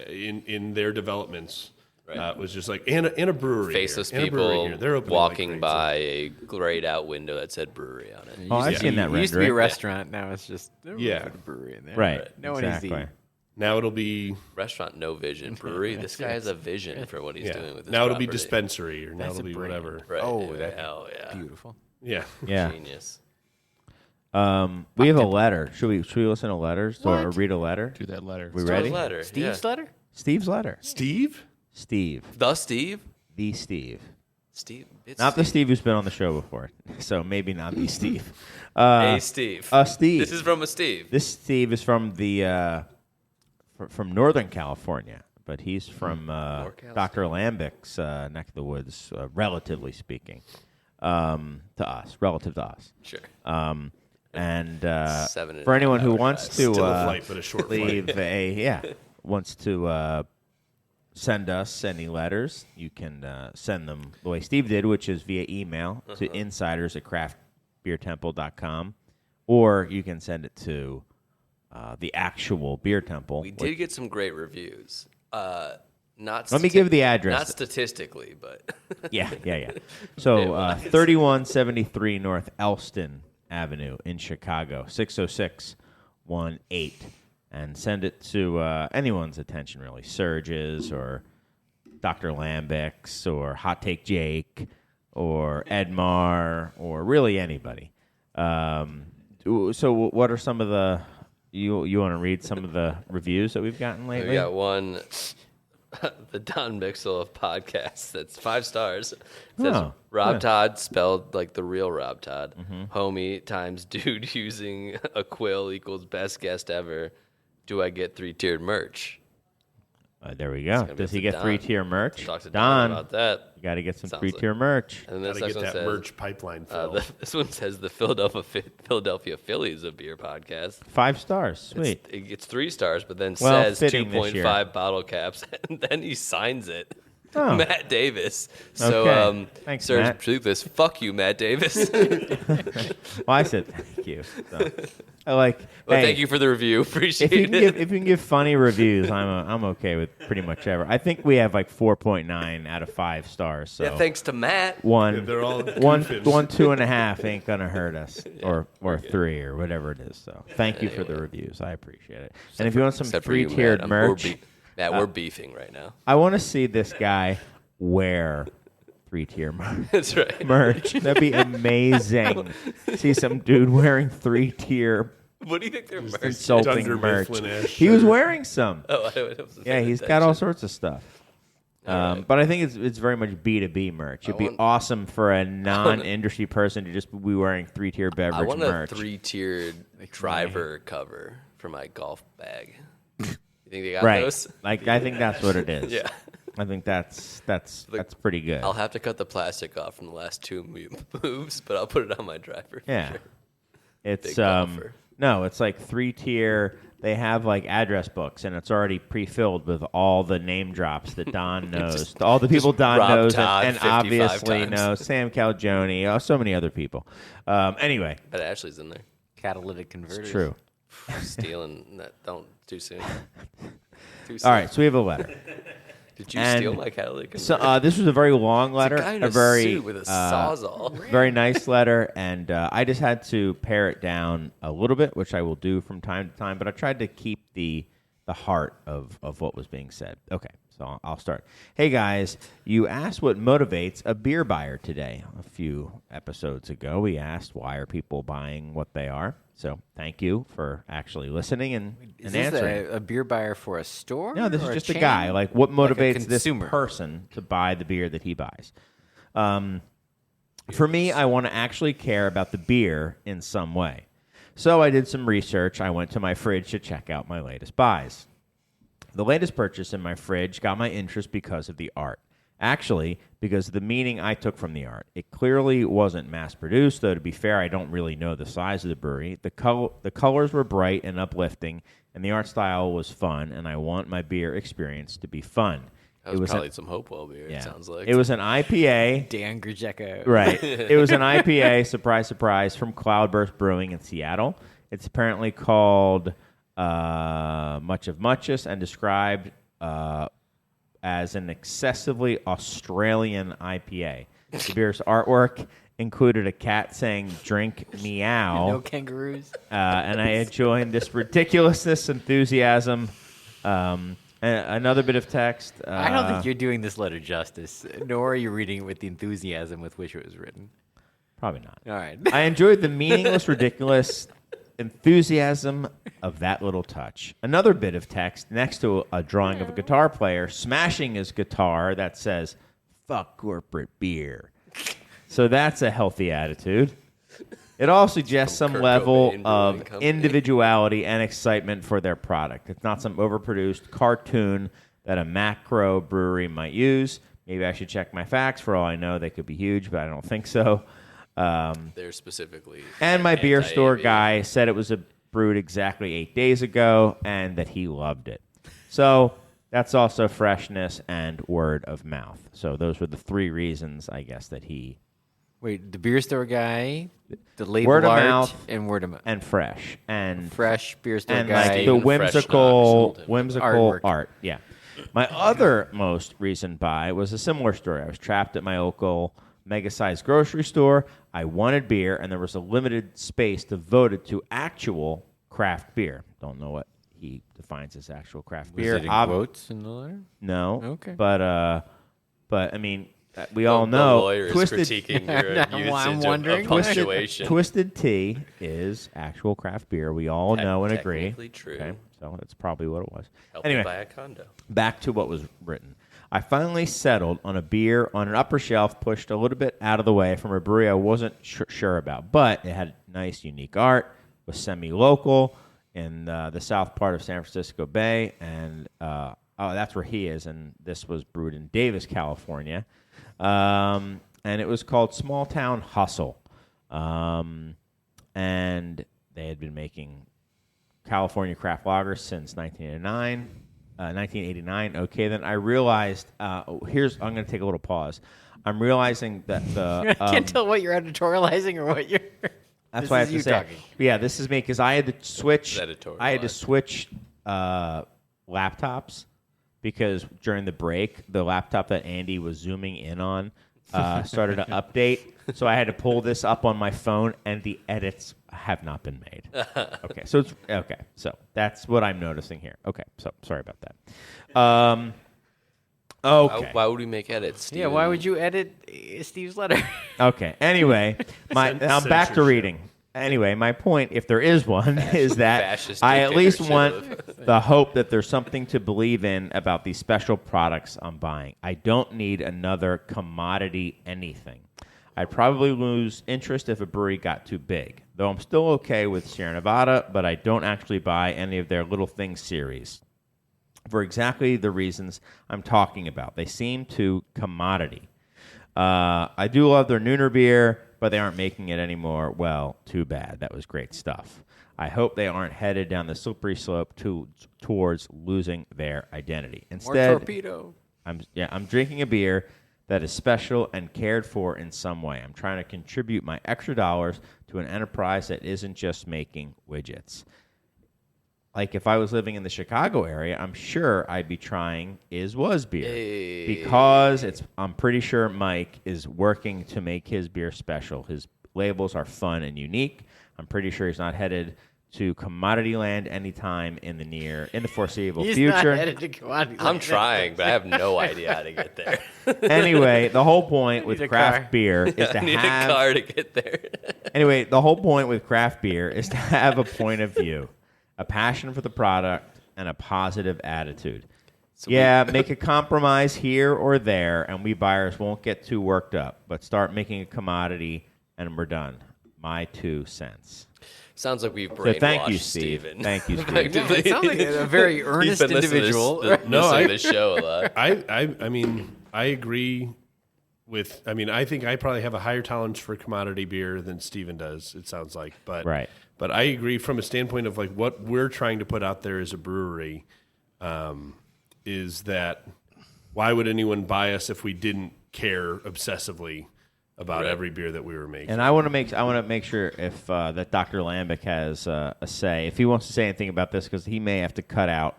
in their developments. Right. Was just like and a brewery. Faceless here, and a brewery people here. They're opening walking like by a grayed out window that said brewery on it. Oh, I've seen that It used to be a rendering. restaurant. Now it's just Yeah. a brewery in there. Right. No one needs to exactly. eat. Now it'll be Restaurant, no vision. Brewery, this guy has a vision for what he's doing with this now it'll be property. dispensary or now That's it'll a be brand. whatever. Right. Oh, that's hell yeah. beautiful. Yeah. Yeah. Genius. We have a letter. Should we listen to letters or read a letter? Do that letter. We Start a ready? letter. Steve's yeah. letter? Steve's letter. Steve? Steve. The Steve? The Steve. Steve. It's Not the Steve who's been on the show before. So maybe not the Steve. Hey, Steve. Steve. This is from a Steve. This Steve is from the from Northern California, but he's from Dr. Lambick's neck of the woods, relatively speaking, relative to us. Sure. And 7.5 for anyone who hour wants drive. to Still a flight, but a short leave flight. wants to send us any letters, you can send them the way Steve did, which is via email to insiders@craftbeertemple.com, or you can send it to the actual Beer Temple. We did get some great reviews. Not Let me give the address. Not statistically, but Yeah. So 3173 North Elston Avenue in Chicago, 60618. And send it to anyone's attention, really. Serge's or Dr. Lambick's or Hot Take Jake or Edmar or really anybody. So what are some of the... You want to read some of the reviews that we've gotten lately? we got one. The Don Mixel of podcasts. That's 5 stars. It says Rob Todd spelled like the real Rob Todd. Homie times dude using a quill equals best guest ever. Do I get 3-tiered merch? There we go. gonna be Does he up to get Don. 3-tier merch? Talk to Don Don, about that. you got to get some Sounds 3-tier merch. And then Gotta this get one that says, merch pipeline filled. this one says the Philadelphia Phillies of beer podcast. 5 stars. Sweet. It gets 3 stars, but then Well, says fitting this year. 2.5 bottle caps, and then he signs it. Oh. Matt Davis. So, Okay. Thanks, Serge Matt. Truthus, fuck you, Matt Davis. Well, I said thank you. So, I like. Well, hey, thank you for the review. Appreciate If you can it. give funny reviews, I'm okay with pretty much ever. I think we have like 4.9 out of 5 stars. So Yeah, thanks to Matt. one, They're all one, goofing. 1, 2.5 ain't gonna hurt us, or 3 or whatever it is. So thank you for the Anyway. reviews. I appreciate it. And if you want some Except for you, 3-tiered Matt. merch, Matt, we're beefing right now. I want to see this guy wear 3-tier merch. That's right. Merch. That'd be amazing. See some dude wearing 3-tier What do you think their merch is? insulting Dunder merch. Mifflin-esque He was shirt. wearing some. Oh, I wasn't Yeah, paying he's got all attention. sorts of stuff. All right. But I think it's very much B2B merch. It'd be want- awesome for a non-industry person to just be wearing 3-tier I beverage want merch. a 3-tiered driver cover for my golf bag. You think they got Right. those? Like I think that's what it is. Yeah. I think that's pretty good. I'll have to cut the plastic off from the last 2 moves, but I'll put it on my driver. for Yeah. sure. It's Big golfer. no, it's like 3-tier. They have like address books, and it's already pre-filled with all the name drops that Don knows, all the people Don Rob knows, Todd and 55 obviously times. knows Sam Calgione, so many other people. Anyway, But Ashley's in there. Catalytic converters. it's true. Stealing that. Don't. Too soon. Too soon. All right, so we have a letter. Did you and steal my catalytic So converter? this was a very long letter, Guy in a very suit with a sawzall. very nice letter, and I just had to pare it down a little bit, which I will do from time to time. But I tried to keep the heart of what was being said. Okay, so I'll start. Hey guys, you asked what motivates a beer buyer today. A few episodes ago, we asked why are people buying what they are. So thank you for actually listening and Is answering. this a beer buyer for a store? No, this is or just a chain? guy. Like, what motivates this consumer. person to buy the beer that he buys? For me, I want to actually care about the beer in some way. So I did some research. I went to my fridge to check out my latest buys. The latest purchase in my fridge got my interest because of the art. Actually, because of the meaning I took from the art. It clearly wasn't mass-produced, though to be fair, I don't really know the size of the brewery. The colors were bright and uplifting, and the art style was fun, and I want my beer experience to be fun. That was probably some Hopewell beer, Yeah. it sounds like. It was an IPA. Dan Grzycka. Right. It was an IPA, surprise, surprise, from Cloudburst Brewing in Seattle. It's apparently called Much of Muchus and described as an excessively Australian IPA. The beer's artwork included a cat saying, "Drink meow." No kangaroos. And I enjoyed this ridiculousness, enthusiasm. Another bit of text. I don't think you're doing this letter justice, nor are you reading it with the enthusiasm with which it was written. Probably not. All right. I enjoyed the meaningless, ridiculous enthusiasm of that little touch. Another bit of text next to a drawing of a guitar player smashing his guitar that says, "Fuck corporate beer." So that's a healthy attitude. It all suggests some Kurt level Cobain of Brewing Company. individuality and excitement for their product. It's not some overproduced cartoon that a macro brewery might use. Maybe I should check my facts. For all I know, they could be huge, but I don't think so. They're specifically. And my beer store anti-AV. guy said it was brewed exactly 8 days ago and that he loved it. So that's also freshness and word of mouth. So those were the 3 reasons, I guess, that he... Wait, the beer store guy, the label Word of art, mouth and word of mouth. And fresh. And Fresh beer store and guy. like the Even fresh whimsical knocks. whimsical Artwork. art. Yeah. My other most recent buy was a similar story. I was trapped at my local mega-sized grocery store. I wanted beer, and there was a limited space devoted to actual craft beer. Don't know what he defines as actual craft Was beer. it in quotes in the letter? No. Okay. But I mean, we The- all the know lawyer is critiquing your No, I'm usage wondering. of punctuation. Twisted Tea is actual craft beer. We all know and agree. Technically true. Okay, so that's probably what it was. Help me Anyway, buy a condo. back to what was written. I finally settled on a beer on an upper shelf, pushed a little bit out of the way from a brewery I wasn't sure about, but it had nice, unique art, was semi-local in the south part of San Francisco Bay, and that's where he is, and this was brewed in Davis, California, and it was called Small Town Hustle, and they had been making California craft lagers since 1989. Okay, then I realized. I'm going to take a little pause. I'm realizing that the I can't tell what you're editorializing or what you're. that's This why I is have to you say. talking. Yeah, this is me because I had to switch. Editorializing. I had to switch laptops because during the break, the laptop that Andy was zooming in on started to update. So I had to pull this up on my phone, and the edits have not been made. Okay, so it's okay. So that's what I'm noticing here. Okay, so sorry about that. Okay. Why would we make edits? Yeah, why would you edit Steve's letter? Okay. Anyway, I'm back to Censorship. reading. Anyway, my point, if there is one, is that fascist I at least want dictatorship. the hope that there's something to believe in about these special products I'm buying. I don't need another commodity anything. I'd probably lose interest if a brewery got too big, though I'm still okay with Sierra Nevada, but I don't actually buy any of their Little Things series for exactly the reasons I'm talking about. They seem too commodity. I do love their Nooner beer, but they aren't making it anymore. Well, too bad. That was great stuff. I hope they aren't headed down the slippery slope towards losing their identity. More Instead, torpedo. I'm drinking a beer that is special and cared for in some way. I'm trying to contribute my extra dollars to an enterprise that isn't just making widgets. Like if I was living in the Chicago area, I'm sure I'd be trying Was beer because I'm pretty sure Mike is working to make his beer special. His labels are fun and unique. I'm pretty sure he's not headed to commodity land anytime in the foreseeable He's future. not headed to commodity. I'm trying, but I have no idea how to get there. Anyway, the whole point with a craft car. beer is to I need have a car to get there. Anyway, the whole point with craft beer is to have a point of view, a passion for the product, and a positive attitude. Make a compromise here or there, and we buyers won't get too worked up, but start making a commodity, and we're done. My 2 cents. Sounds like we've So brainwashed thank you, Steve. Steven. Thank you, Steve. Effectively. It sounds like a very He's earnest been listening to individual. listening to this show a lot. I mean, I agree with. I mean, I think I probably have a higher tolerance for commodity beer than Steven does. It sounds like, but Right. But I agree from a standpoint of like what we're trying to put out there as a brewery, is that why would anyone buy us if we didn't care obsessively about Right. every beer that we were making? And I want to make sure if that Dr. Lambic has a say, if he wants to say anything about this, because he may have to cut out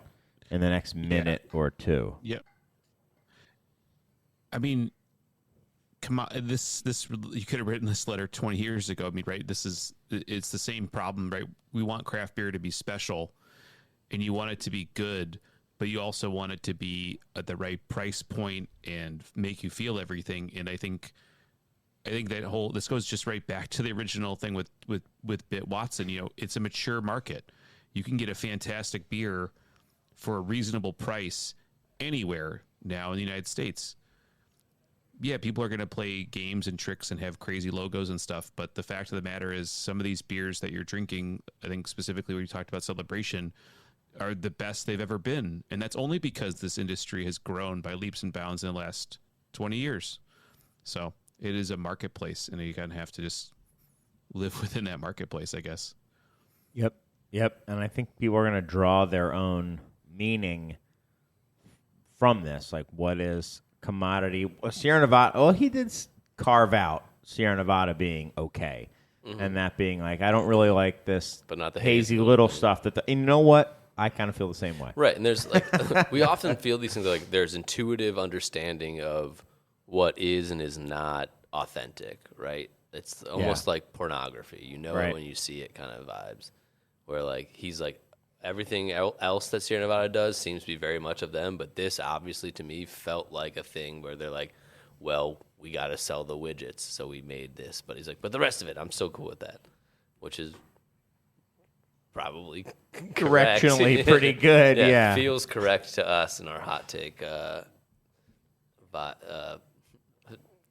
in the next minute or two. Yeah. I mean, come on, this you could have written this letter 20 years ago. I mean, right? It's the same problem, right? We want craft beer to be special, and you want it to be good, but you also want it to be at the right price point and make you feel everything. And I think this goes just right back to the original thing with Bit Watson. You know, it's a mature market. You can get a fantastic beer for a reasonable price anywhere now in the United States. Yeah, people are going to play games and tricks and have crazy logos and stuff, but the fact of the matter is some of these beers that you're drinking, I think specifically when you talked about Celebration, are the best they've ever been. And that's only because this industry has grown by leaps and bounds in the last 20 years. So it is a marketplace, and you kind of have to just live within that marketplace, I guess. Yep. And I think people are going to draw their own meaning from this. Like, what is commodity? Well, Sierra Nevada, well, he did carve out Sierra Nevada being okay. And that being like, I don't really like this But not the hazy hazy little stuff. And you know what? I kind of feel the same way. Right, and there's like we often feel these things like there's intuitive understanding of what is and is not authentic, right? It's almost like pornography. You know Right. it when you see it kind of vibes. Where like he's like everything else that Sierra Nevada does seems to be very much of them, but this obviously to me felt like a thing where they're like, well, we got to sell the widgets, so we made this. But he's like, but the rest of it, I'm so cool with that, which is probably correct. Directionally pretty good, yeah. Feels correct to us in our hot take,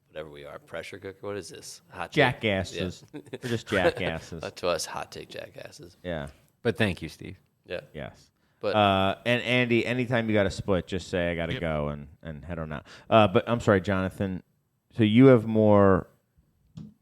whatever we are, pressure cooker. What is this? Hot take? Jackasses. We're just jackasses. To us, hot take jackasses. Yeah. But thank you, Steve. Yeah. Yes. But And Andy, anytime you got to split, just say I got to go and head on out. But I'm sorry, Jonathan. So you have more.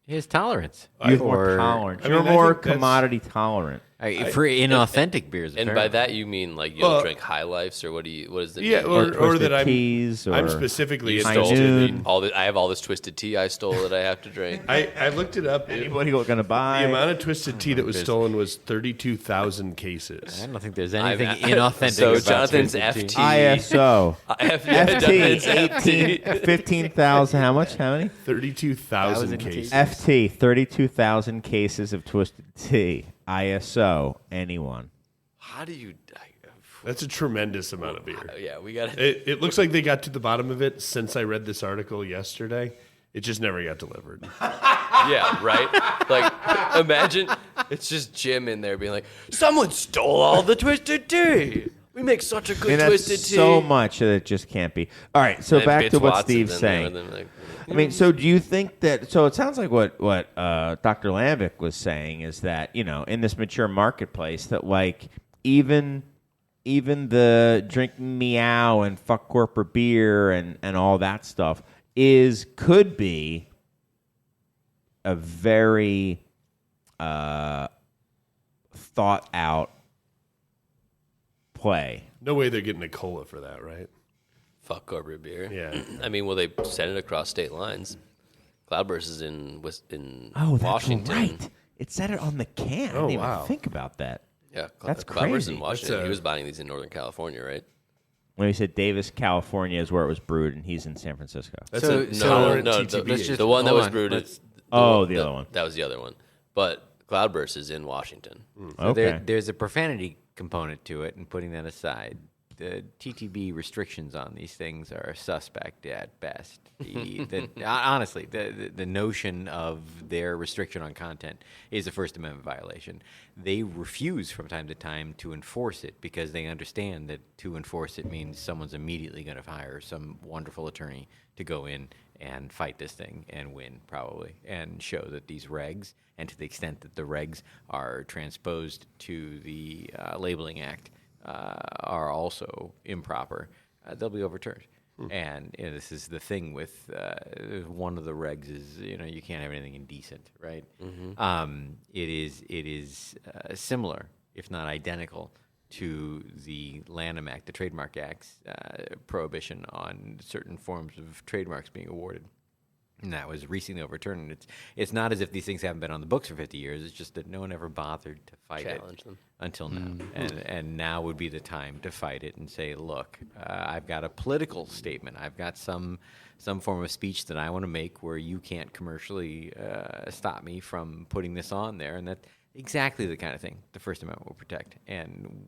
His tolerance. You have more tolerance. I You're mean, I more think that's- commodity tolerant. For inauthentic beers. and by that you mean like you'll drink High Lifes or what is the Yeah, or Twisted that teas, or I'm specifically you High stole Noon. I have all this Twisted Tea I stole that I have to drink. I looked it up. Anybody going to buy? The amount of Twisted Tea that was stolen was 32,000 cases. I don't think there's anything inauthentic So about Jonathan's Twisted Tea. FT. ISO. Jonathan's FT 15,000. How much? How many? 32,000 cases. FT 32,000 cases of Twisted Tea. ISO. Anyone? How do you? That's a tremendous amount of beer. Yeah, we got It looks like they got to the bottom of it since I read this article yesterday. It just never got delivered. Yeah, right? Like, imagine it's just Jim in there being like, someone stole all the Twisted Tea. We make such a good I mean, Twisted that's Tea. so much that it just can't be. All right, so And back Bits to what Watson's Steve's in there saying. with them, like, I mean, so do you think that? So it sounds like what Dr. Lambic was saying is that in this mature marketplace that like even the drink meow and fuck corporate beer and all that stuff could be a very thought out play. No way they're getting a cola for that, right? fuck corporate beer. Yeah. I mean, well, they send it across state lines. Cloudburst is in Oh, that's Washington. right. It said it on the can. I didn't even wow. think about that. Yeah, That's Cloudburst crazy. in Washington. That's He was buying these in Northern California, right? When he said Davis, California is where it was brewed, and he's in San Francisco. That's So- a so- tolerant no, TTB. let's just- the one that hold was on. brewed. Let's- the other one. That was the other one. But Cloudburst is in Washington. So Okay. there's a profanity component to it, and putting that aside, the TTB restrictions on these things are suspect at best. Honestly, the notion of their restriction on content is a First Amendment violation. They refuse from time to time to enforce it because they understand that to enforce it means someone's immediately going to hire some wonderful attorney to go in and fight this thing and win, probably, and show that these regs, and to the extent that the regs are transposed to the Labeling Act, are also improper, they'll be overturned. And this is the thing with one of the regs is you can't have anything indecent, right? It is similar, if not identical, to the Lanham Act, the Trademark Act's prohibition on certain forms of trademarks being awarded. And that was recently overturned. And it's not as if these things haven't been on the books for 50 years. It's just that no one ever bothered to fight Challenge it them. until now. And now would be the time to fight it and say, look, I've got a political statement. I've got some form of speech that I want to make where you can't commercially stop me from putting this on there. And that's exactly the kind of thing the First Amendment will protect. And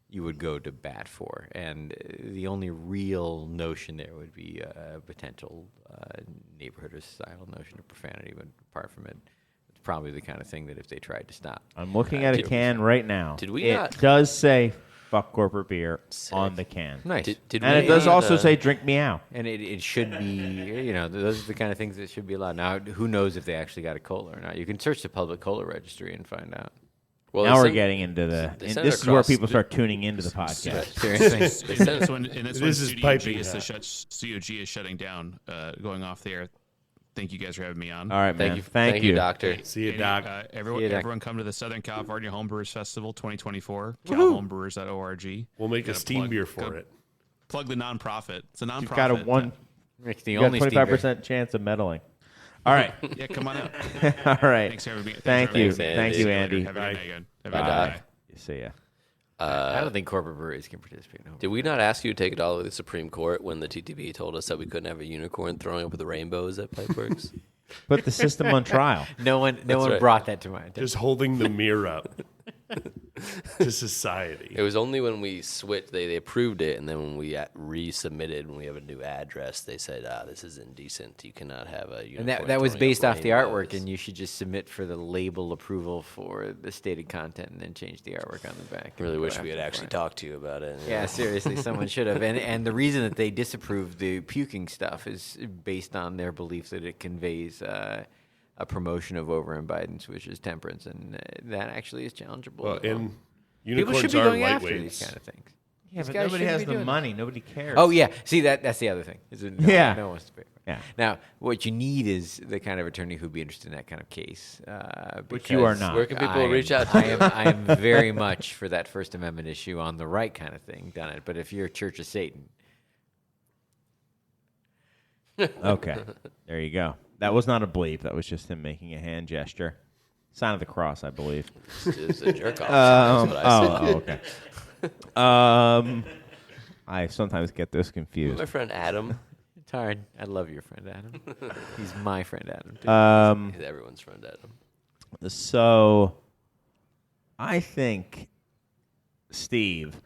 you would go to bat for. And the only real notion there would be a potential neighborhood or societal notion of profanity. But apart from it, it's probably the kind of thing that if they tried to stop. I'm looking at a can right now. Did we it not- does say "fuck corporate beer" on the can. Nice. Did And we it does not, also say "drink me out." And it should be, those are the kind of things that should be allowed. Now, who knows if they actually got a COLA or not? You can search the public COLA registry and find out. Well, Now they we're sent- getting into the. they and sent this is where across people start tuning into the podcast. Seriously. And that's when, This COG is piping is hot. COG is shutting down, going off the air. Thank you guys for having me on. All right, man. Thank you, Thank you. doctor. See you, Any- Doc. Everyone, See you, Doc. everyone come to the Southern California Homebrewers Festival 2024, calhomebrewers.org. We'll make a Gotta steam plug- beer for go- it. Plug the nonprofit. It's a nonprofit. You've got a one. It's the You got only 25% chance of meddling. All right. Yeah, come on out. All right. Thanks for having me. Thank you. Thanks, Andy. Thank you, Andy. Have a good night again. Have a Bye, good Doc. night. See ya. I don't think corporate breweries can participate in home. Did we not ask you to take it all the way to the Supreme Court when the TTB told us that we couldn't have a unicorn throwing up with the rainbows at Pipeworks? Put the system on trial. No one right. brought that to my attention. Just holding the mirror up to society. It was only when we switched, they approved it, and then when we resubmitted, when we have a new address, they said, this is indecent. You cannot have a unicorn. And that was throwing based up off the artwork, rainbows." and you should just submit for the label approval for the stated content and then change the artwork on the back. I really and wish go we had after actually it. talked to you about it. Yeah, seriously, someone should have. And the reason that they disapproved the puking stuff is based on their belief that it conveys a promotion of overimbitance, which is temperance, and that actually is challengeable. Well, as well. and People should unicorns be are going after these lightweights. kind of things. Yeah, These but guys nobody shouldn't has be the doing money. Nobody cares. Oh yeah, see that's the other thing. Is that Yeah. no one wants to pay for it. Yeah. Now, what you need is the kind of attorney who'd be interested in that kind of case. Which you are because not. Where can people I reach am- out to you? I am very much for that First Amendment issue on the right kind of thing done it. But if you're a Church of Satan, Okay. There you go. That was not a bleep. That was just him making a hand gesture. Sign of the cross, I believe. It's a jerk off. That's what I said. Okay. I sometimes get this confused. My friend Adam. it's hard. I love your friend Adam. He's my friend Adam. Too. He's everyone's friend Adam. So, I think Steve,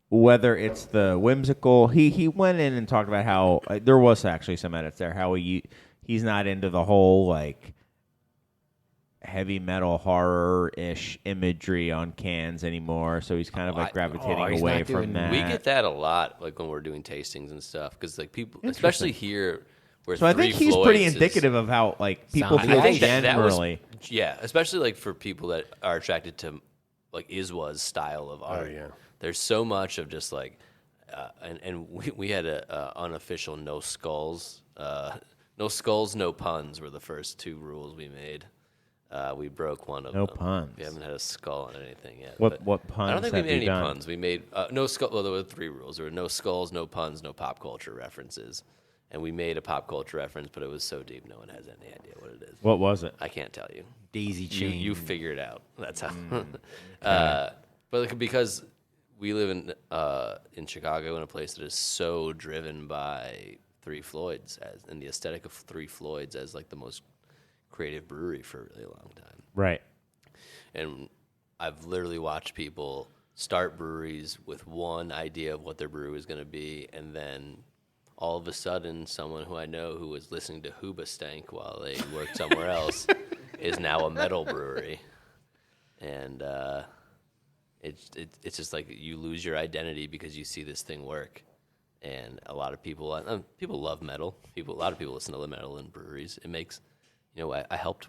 whether it's the whimsical, he went in and talked about how there was actually some edits there. How he's not into the whole like heavy metal horror-ish imagery on cans anymore. So he's kind of like gravitating he's away not from doing- that. We get that a lot, like when we're doing tastings and stuff, because like people, especially here, where So I think he's pretty indicative of how like people Sounds feel nice. generally. Yeah, especially like for people that are attracted to like Iswa's style of art. yeah. There's so much of just like, and we had a unofficial no skulls, no puns were the first two rules we made. We broke one of No them. puns. We haven't had a skull on anything yet. What but puns I don't think we have made you any done? puns. We made no skull. Well, there were three rules. There were no skulls, no puns, no pop culture references. And we made a pop culture reference, but it was so deep, no one has any idea what it is. What was it? I can't tell you. Daisy You, chain. you figure it out. That's how. But like, because we live in Chicago in a place that is so driven by Three Floyds and the aesthetic of Three Floyds as like the most creative brewery for a really long time. Right. And I've literally watched people start breweries with one idea of what their brewery is going to be, and then all of a sudden, someone who I know who was listening to Hoobastank while they worked somewhere else is now a metal brewery. And it's just like you lose your identity because you see this thing work. And a lot of people love metal. A lot of people listen to metal in breweries. It makes, I helped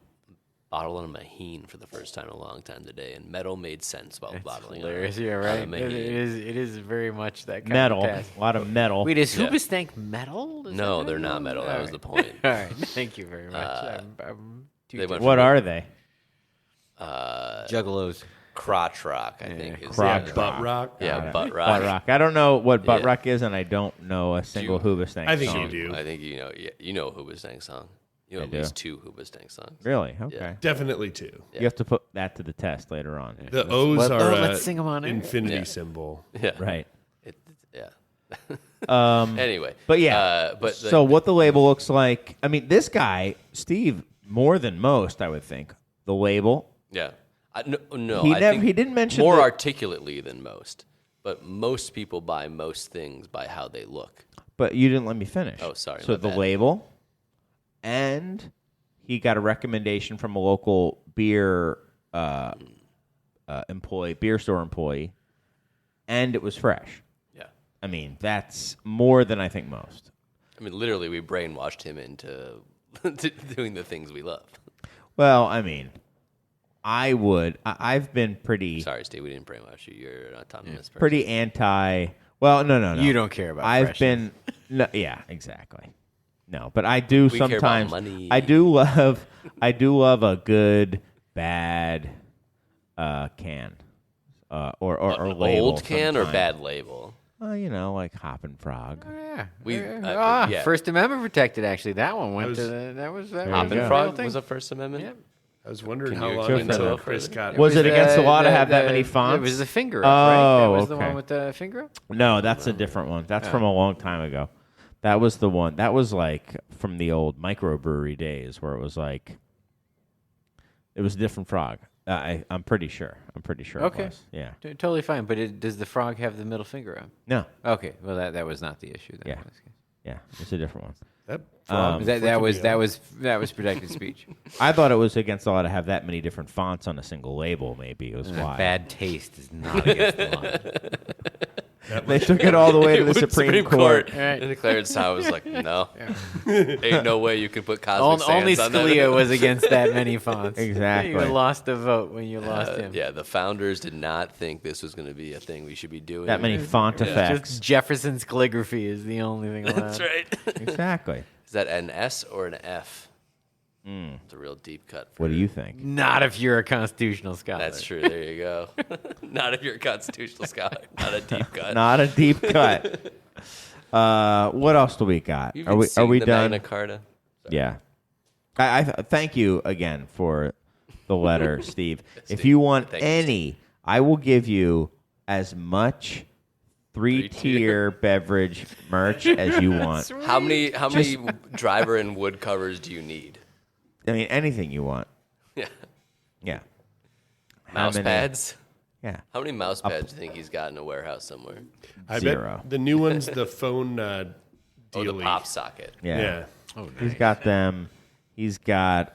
bottle on a Maheen for the first time in a long time today, and metal made sense while bottling Hilarious. on Yeah, on a right. It Maheen. is very much that kind Metal. of task. A lot of metal. Wait, is Yeah. Hoobastank metal? Is No, that they're not metal. That was the point. All right. Thank you very much. I'm too they went What are they? Juggalos. crotch rock, I think. Is crotch Butt rock. Yeah, butt rock. Butt rock. I don't know what butt Yeah. rock is, and I don't know a single Hoobastank I think song. you do. I think you know. Yeah, you know a Hoobastank song. You know I at do. least 2 Hoobastank songs. Really? Okay. Definitely two. You have to put that to the test later on. The O's Well, are let's sing 'em on air. infinity Yeah. symbol. Yeah. Right. Yeah. Um, Anyway. But yeah. So what the label looks like? I mean, this guy, Steve, more than most, I would think. The label. Yeah. No, He I never- think he didn't mention more that- articulately than most. But most people buy most things by how they look. But you didn't let me finish. Oh, sorry, So my the bad. label, and he got a recommendation from a local beer beer store employee, and it was fresh. Yeah. I mean, that's more than I think most. I mean, literally, we brainwashed him into to doing the things we love. Well, I mean, I've been pretty Sorry, Steve, we didn't brainwash you. You're an autonomous person. pretty anti. Well, no. You don't care about I've freshness. been no, yeah, exactly. No, but I do We care about sometimes. money. I do love a good bad can or label. Old can or sometime. bad label? You know, like Hop and Frog. Yeah. We- yeah. First Amendment protected, actually. That one went was- to the, that was that you was Hop go. and the real Frog thing. was a First Amendment. Yeah. I was wondering Can how you long explain until that Chris got. Was it against the law to have that many fonts? It was the finger up, right? That was the okay. one with the finger up? No, that's a different one. That's from a long time ago. That was the one. That was like from the old microbrewery days where it was like it was a different frog. I'm pretty sure. Okay. It was. Yeah. Totally fine. But does the frog have the middle finger up? No. Okay. Well, that was not the issue. Then Yeah. in this case. Yeah. It's a different one. That frog That was freaking me out. protected speech. I thought it was against the law to have that many different fonts on a single label. Maybe it was why. Bad taste is not against the law. They took it all the way to the It went Supreme Court. Right. And declared so. I was like, no, ain't no way you can put Cosmic Only Sands on that. Scalia was against that many fonts. Exactly. You lost a vote when you lost him. Yeah, the founders did not think this was going to be a thing we should be doing. That many font effects. Just Jefferson's calligraphy is the only thing allowed. That's right. Exactly. Is that an S or an F? It's a real deep cut. For What do you think? Not if you're a constitutional scholar. That's true. There you go. Not if you're a constitutional scholar. Not a deep cut. Not a deep cut. What else do we got? You've Are been we seeing the done? Magna Carta? Yeah. I thank you again for the letter, Steve. If you want Thank you, any, I will give you as much three-tier beverage merch as you want. How many driver and wood covers do you need? I mean, anything you want. Yeah. Yeah. How Mouse many? pads? Yeah. How many mouse pads do you think he's got in a warehouse somewhere? I Zero. bet the new one's the phone Oh, the dealie. pop socket. Yeah. Yeah. Oh, He's got them. He's got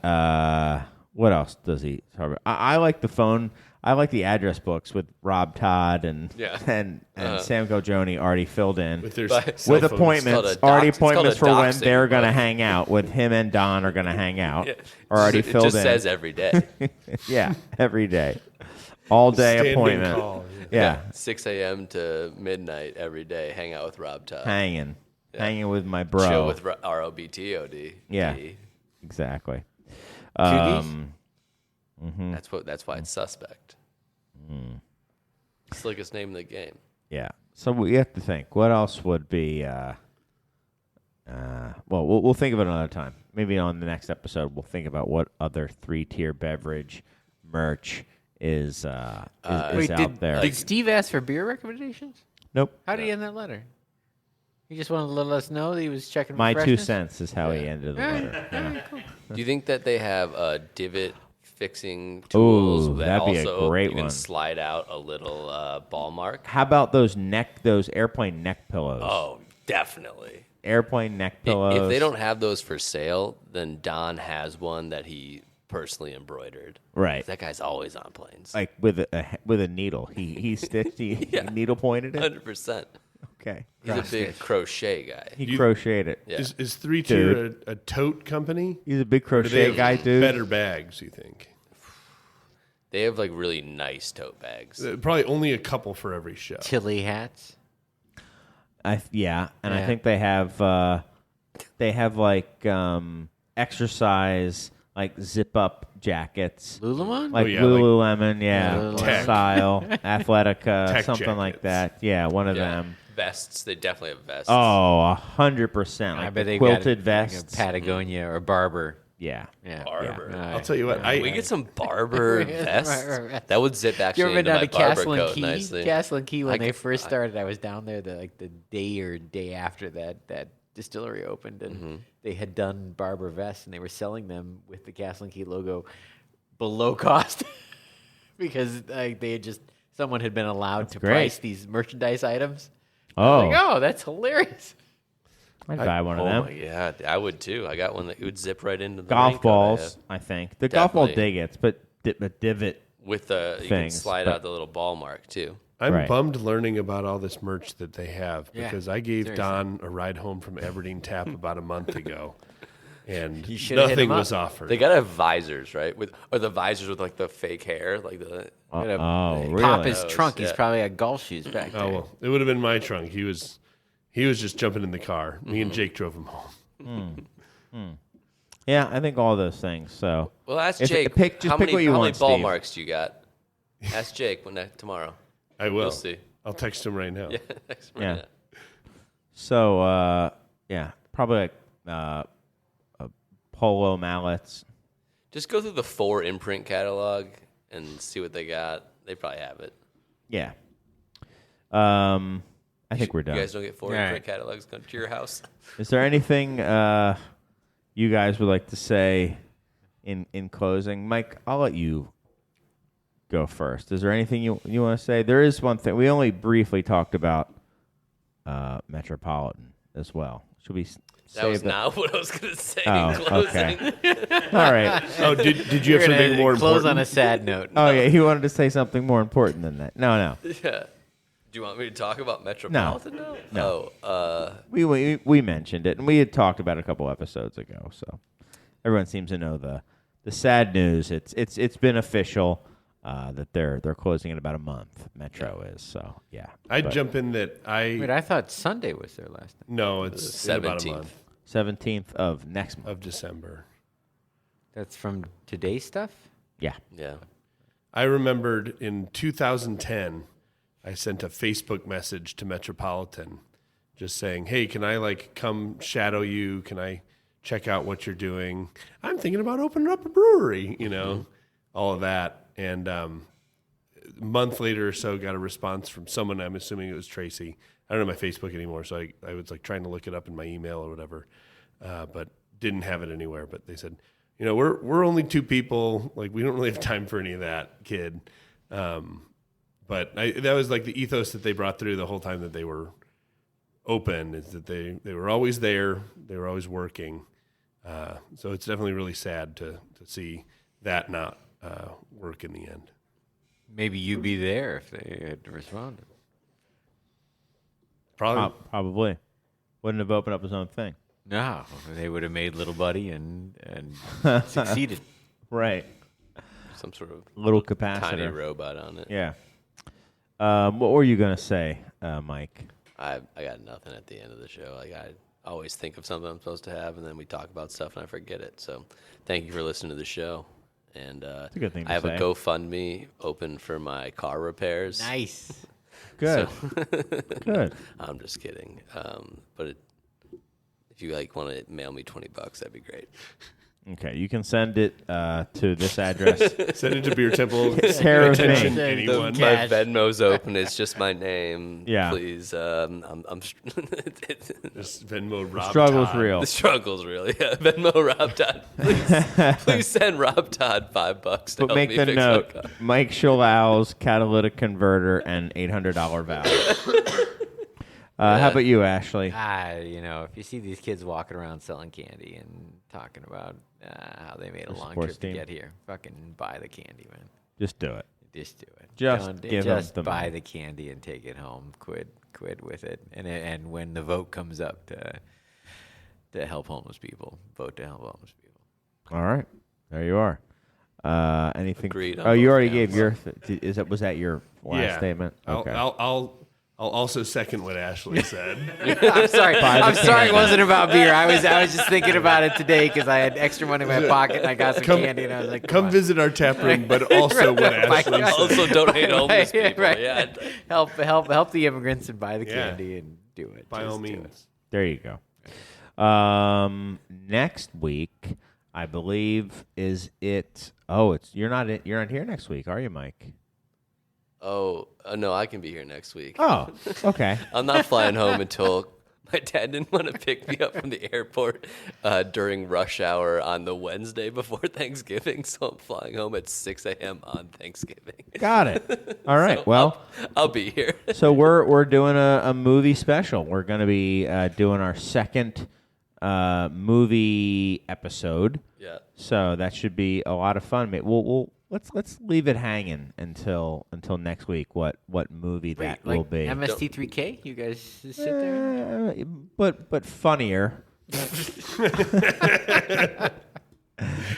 what else does he? I like the phone. I like the address books with Rob Todd and Yeah. and Sam Gojoni already filled in With their But- cell with phones. appointments. It's called a Already dox- it's called appointments a for when doxing, they're going to but- hang out. With him and Don are going to hang out. Already it filled just in. says every day. Yeah, every day, all day Standing appointment. call, Yeah, 6 a.m. to midnight every day. Hang out with Rob Todd. hanging with my bro. Chill with ROBTOD. Yeah. Exactly. Cookies? That's why it's suspect. Slickest name in the game. Yeah. So we have to think. What else would be? Well, we'll think of it another time. Maybe on the next episode, we'll think about what other three-tier beverage merch is out there. Did Steve ask for beer recommendations? Nope. How did he end that letter? He just wanted to let us know that he was checking for My 2 freshness? cents is how he ended the letter. Yeah. Do you think that they have divot fixing tools Ooh, that that'd be a also great you can one. slide out a little ball mark? How about those airplane neck pillows? Oh, definitely. Airplane neck pillows. If they don't have those for sale, then Don has one that he personally embroidered. Right. That guy's always on planes. Like with a needle. He stitched. He needle pointed it. 100%. Okay. He's a big crochet guy. He crocheted it. Yeah. Is 3-tier a tote company? He's a big Or do they crochet have guy, dude. Better bags, you think? They have like really nice tote bags. Probably only a couple for every show. Tilly hats. I Yeah. think they have like exercise like zip up jackets. Lululemon? Like yeah, Lululemon, Lululemon. Tech. style, Athletica, Tech something like jackets. that. Yeah, one of Yeah. them. Vests. They definitely have vests. Oh, 100%. I Like bet the they quilted got vests. Patagonia or Barber. Yeah. Yeah. Barber. Yeah. I'll tell you what. We get some barber vests. Barber vest. That would zip You actually ever been into down my to barber Castle and coat Key? nicely. Castle and Key, when they first I- started, I was down there the day after that distillery opened, and they had done Barber vests, and they were selling them with the Castle and Key logo below cost because they had someone had been allowed to great. price these merchandise items. Oh, Like, oh, that's hilarious. I'd buy one of Oh them. my god, I would too. I got one that would zip right into the Golf raincoat I balls, have. I think. The golf ball Definitely. divots, but divot. With the you can Things, slide but- out the little ball mark too. I'm Right. bummed learning about all this merch that they have Yeah, because I gave seriously. Don a ride home from Aberdeen Tap about a month ago, and You should've hit nothing him up. was offered. They gotta have visors, right? Or the visors with like the fake hair, like the. Oh, really? Pop his Those, trunk. He's yeah. probably got golf shoes back there. Oh well, it would have been my trunk. He was just jumping in the car. Me and Jake drove him home. Yeah, I think all those things. So, Well, ask If- Jake. pick- just how pick many, what you how want, many ball Steve. marks do you got? Ask Jake tomorrow. I will. You'll see. I'll text him right now. Yeah. Thanks for Yeah. that. so yeah, probably like polo mallets. Just go through the 4 imprint catalog and see what they got. They probably have it. Yeah. I think we're done. You guys don't get 4 All right. imprint catalogs come to your house. Is there anything you guys would like to say in closing? Mike, I'll let you go first. Is there anything you want to say? There is one thing. We only briefly talked about Metropolitan as well. Should we That was save that? not what I was going to say Oh, in closing. All right. Oh, did you have We're something gonna more close important? on a sad note. Oh, yeah. He wanted to say something more important than that. No. Yeah. Do you want me to talk about Metropolitan now? No. Oh, We mentioned it, and we had talked about it a couple episodes ago. So everyone seems to know the sad news. It's been official that they're closing in about a month. Metro is so yeah. I'd But jump in that Wait, I thought Sunday was their last day. no, it's in about a 17th. month 17th of next month. of December. That's from today's stuff? Yeah. yeah. I remembered in 2010, I sent a Facebook message to Metropolitan just saying, hey, can I come shadow you? Can I check out what you're doing? I'm thinking about opening up a brewery, all of that. And a month later or so, got a response from someone, I'm assuming it was Tracy. I don't know my Facebook anymore, so I was trying to look it up in my email or whatever, but didn't have it anywhere. But they said, we're only 2 people. We don't really have time for any of that, kid. But that was the ethos that they brought through the whole time that they were open, is that they were always there. They were always working. So it's definitely really sad to see that not work in the end. Maybe you'd be there if they had responded. Probably. Probably wouldn't have opened up his own thing. No, they would have made Little Buddy and succeeded. Right. Some sort of Little tiny capacitor. robot on it. Yeah. What were you gonna say, Mike? I got nothing at the end of the show. I always think of something I'm supposed to have, and then we talk about stuff and I forget it. So thank you for listening to the show. And a good thing to I have say. a GoFundMe open for my car repairs. Nice. Good. Good. I'm just kidding. But if you want to mail me $20, that'd be great. Okay, you can send it to this address. Send it to Beer Temple. Care of Attention, me. anyone. My Cash. Venmo's open. It's just my name. Yeah. Please. I'm Just Venmo Rob Struggle's Todd. real. the struggle's real. Yeah. Venmo Rob Todd. Please send Rob Todd $5 to But help make me the fix note: my car. Mike Shalow's catalytic converter and $800 valve. How about you, Ashley? If you see these kids walking around selling candy and talking about how they made a long sports trip team. to get here, fucking buy the candy, man. Just do it. Just do it. Just Don't- give 'em just the buy money. the candy and take it home. Quit with it. And when the vote comes up to help homeless people, vote to help homeless people. All right, there you are. Anything? Agreed on Oh, you both already counts. gave your. Was that your last Yeah. statement? Okay. I'll I'll also second what Ashley said. I'm sorry. I'm sorry it wasn't about beer. I was just thinking about it today because I had extra money in my pocket and I got some candy and I was like, Come visit our tap room, but also what Ashley said. Also, donate homeless people. Right. Yeah. Help the immigrants and buy the Yeah. candy and do it. By all Just do it. means. There you go. Next week, I believe, is it? Oh, you're not here next week, are you, Mike? Oh, no, I can be here next week. Oh, okay. I'm not flying home until my dad didn't want to pick me up from the airport during rush hour on the Wednesday before Thanksgiving, so I'm flying home at 6 a.m. on Thanksgiving. Got it. All right. So Well, I'll be here. so we're doing a movie special. We're going to be doing our second movie episode. Yeah. So that should be a lot of fun. Let's leave it hanging until next week. What movie that will be? MST3K? You guys just sit there? But funnier.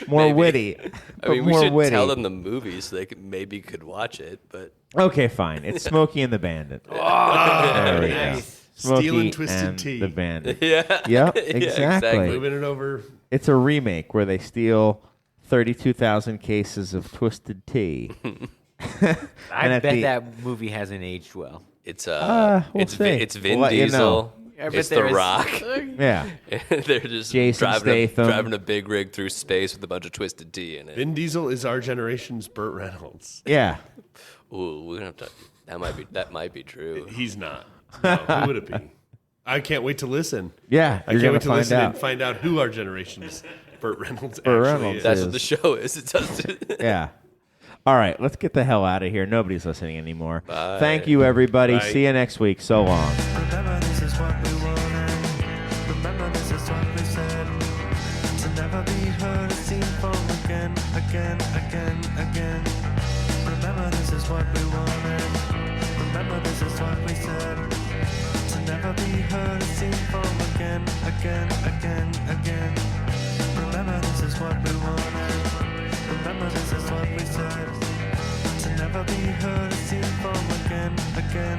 More witty. I mean, we more should witty. tell them the movie so they could watch it, but Okay, fine. It's Smokey and the Bandit. There we go. Nice. Smokey Stealing Twisted and Tea. the Bandit. yeah. Yep, Yeah, exactly. Moving it over. It's a remake where they steal 32,000 cases of Twisted Tea. I at bet the- that movie hasn't aged well. It's we'll it's see. it's Vin We'll let you Diesel. know. I bet It's The there is- Rock. Yeah. They're just Jason Statham. driving a big rig through space with a bunch of Twisted Tea in it. Vin Diesel is our generation's Burt Reynolds. Yeah. Ooh, we're gonna have to. That might be true. He's not. No, who would it be? I can't wait to listen. Yeah. I You're can't going wait to to find listen out. and find out who our generation's Burt Reynolds Burt actually Reynolds is. That's is. what the show is. It does. Yeah. All right. Let's get the hell out of here. Nobody's listening anymore. Bye. Thank you, everybody. Bye. See you next week. So long. Remember this is what we wanted. Remember this is what we said. To never be heard or seen from again, again, again, again. Remember this is what we wanted. Remember this is what we said. To never be heard or seen from again, again, again, again. Remember this is what we wanted. Remember this is what we said. To never be heard or seen from again, again,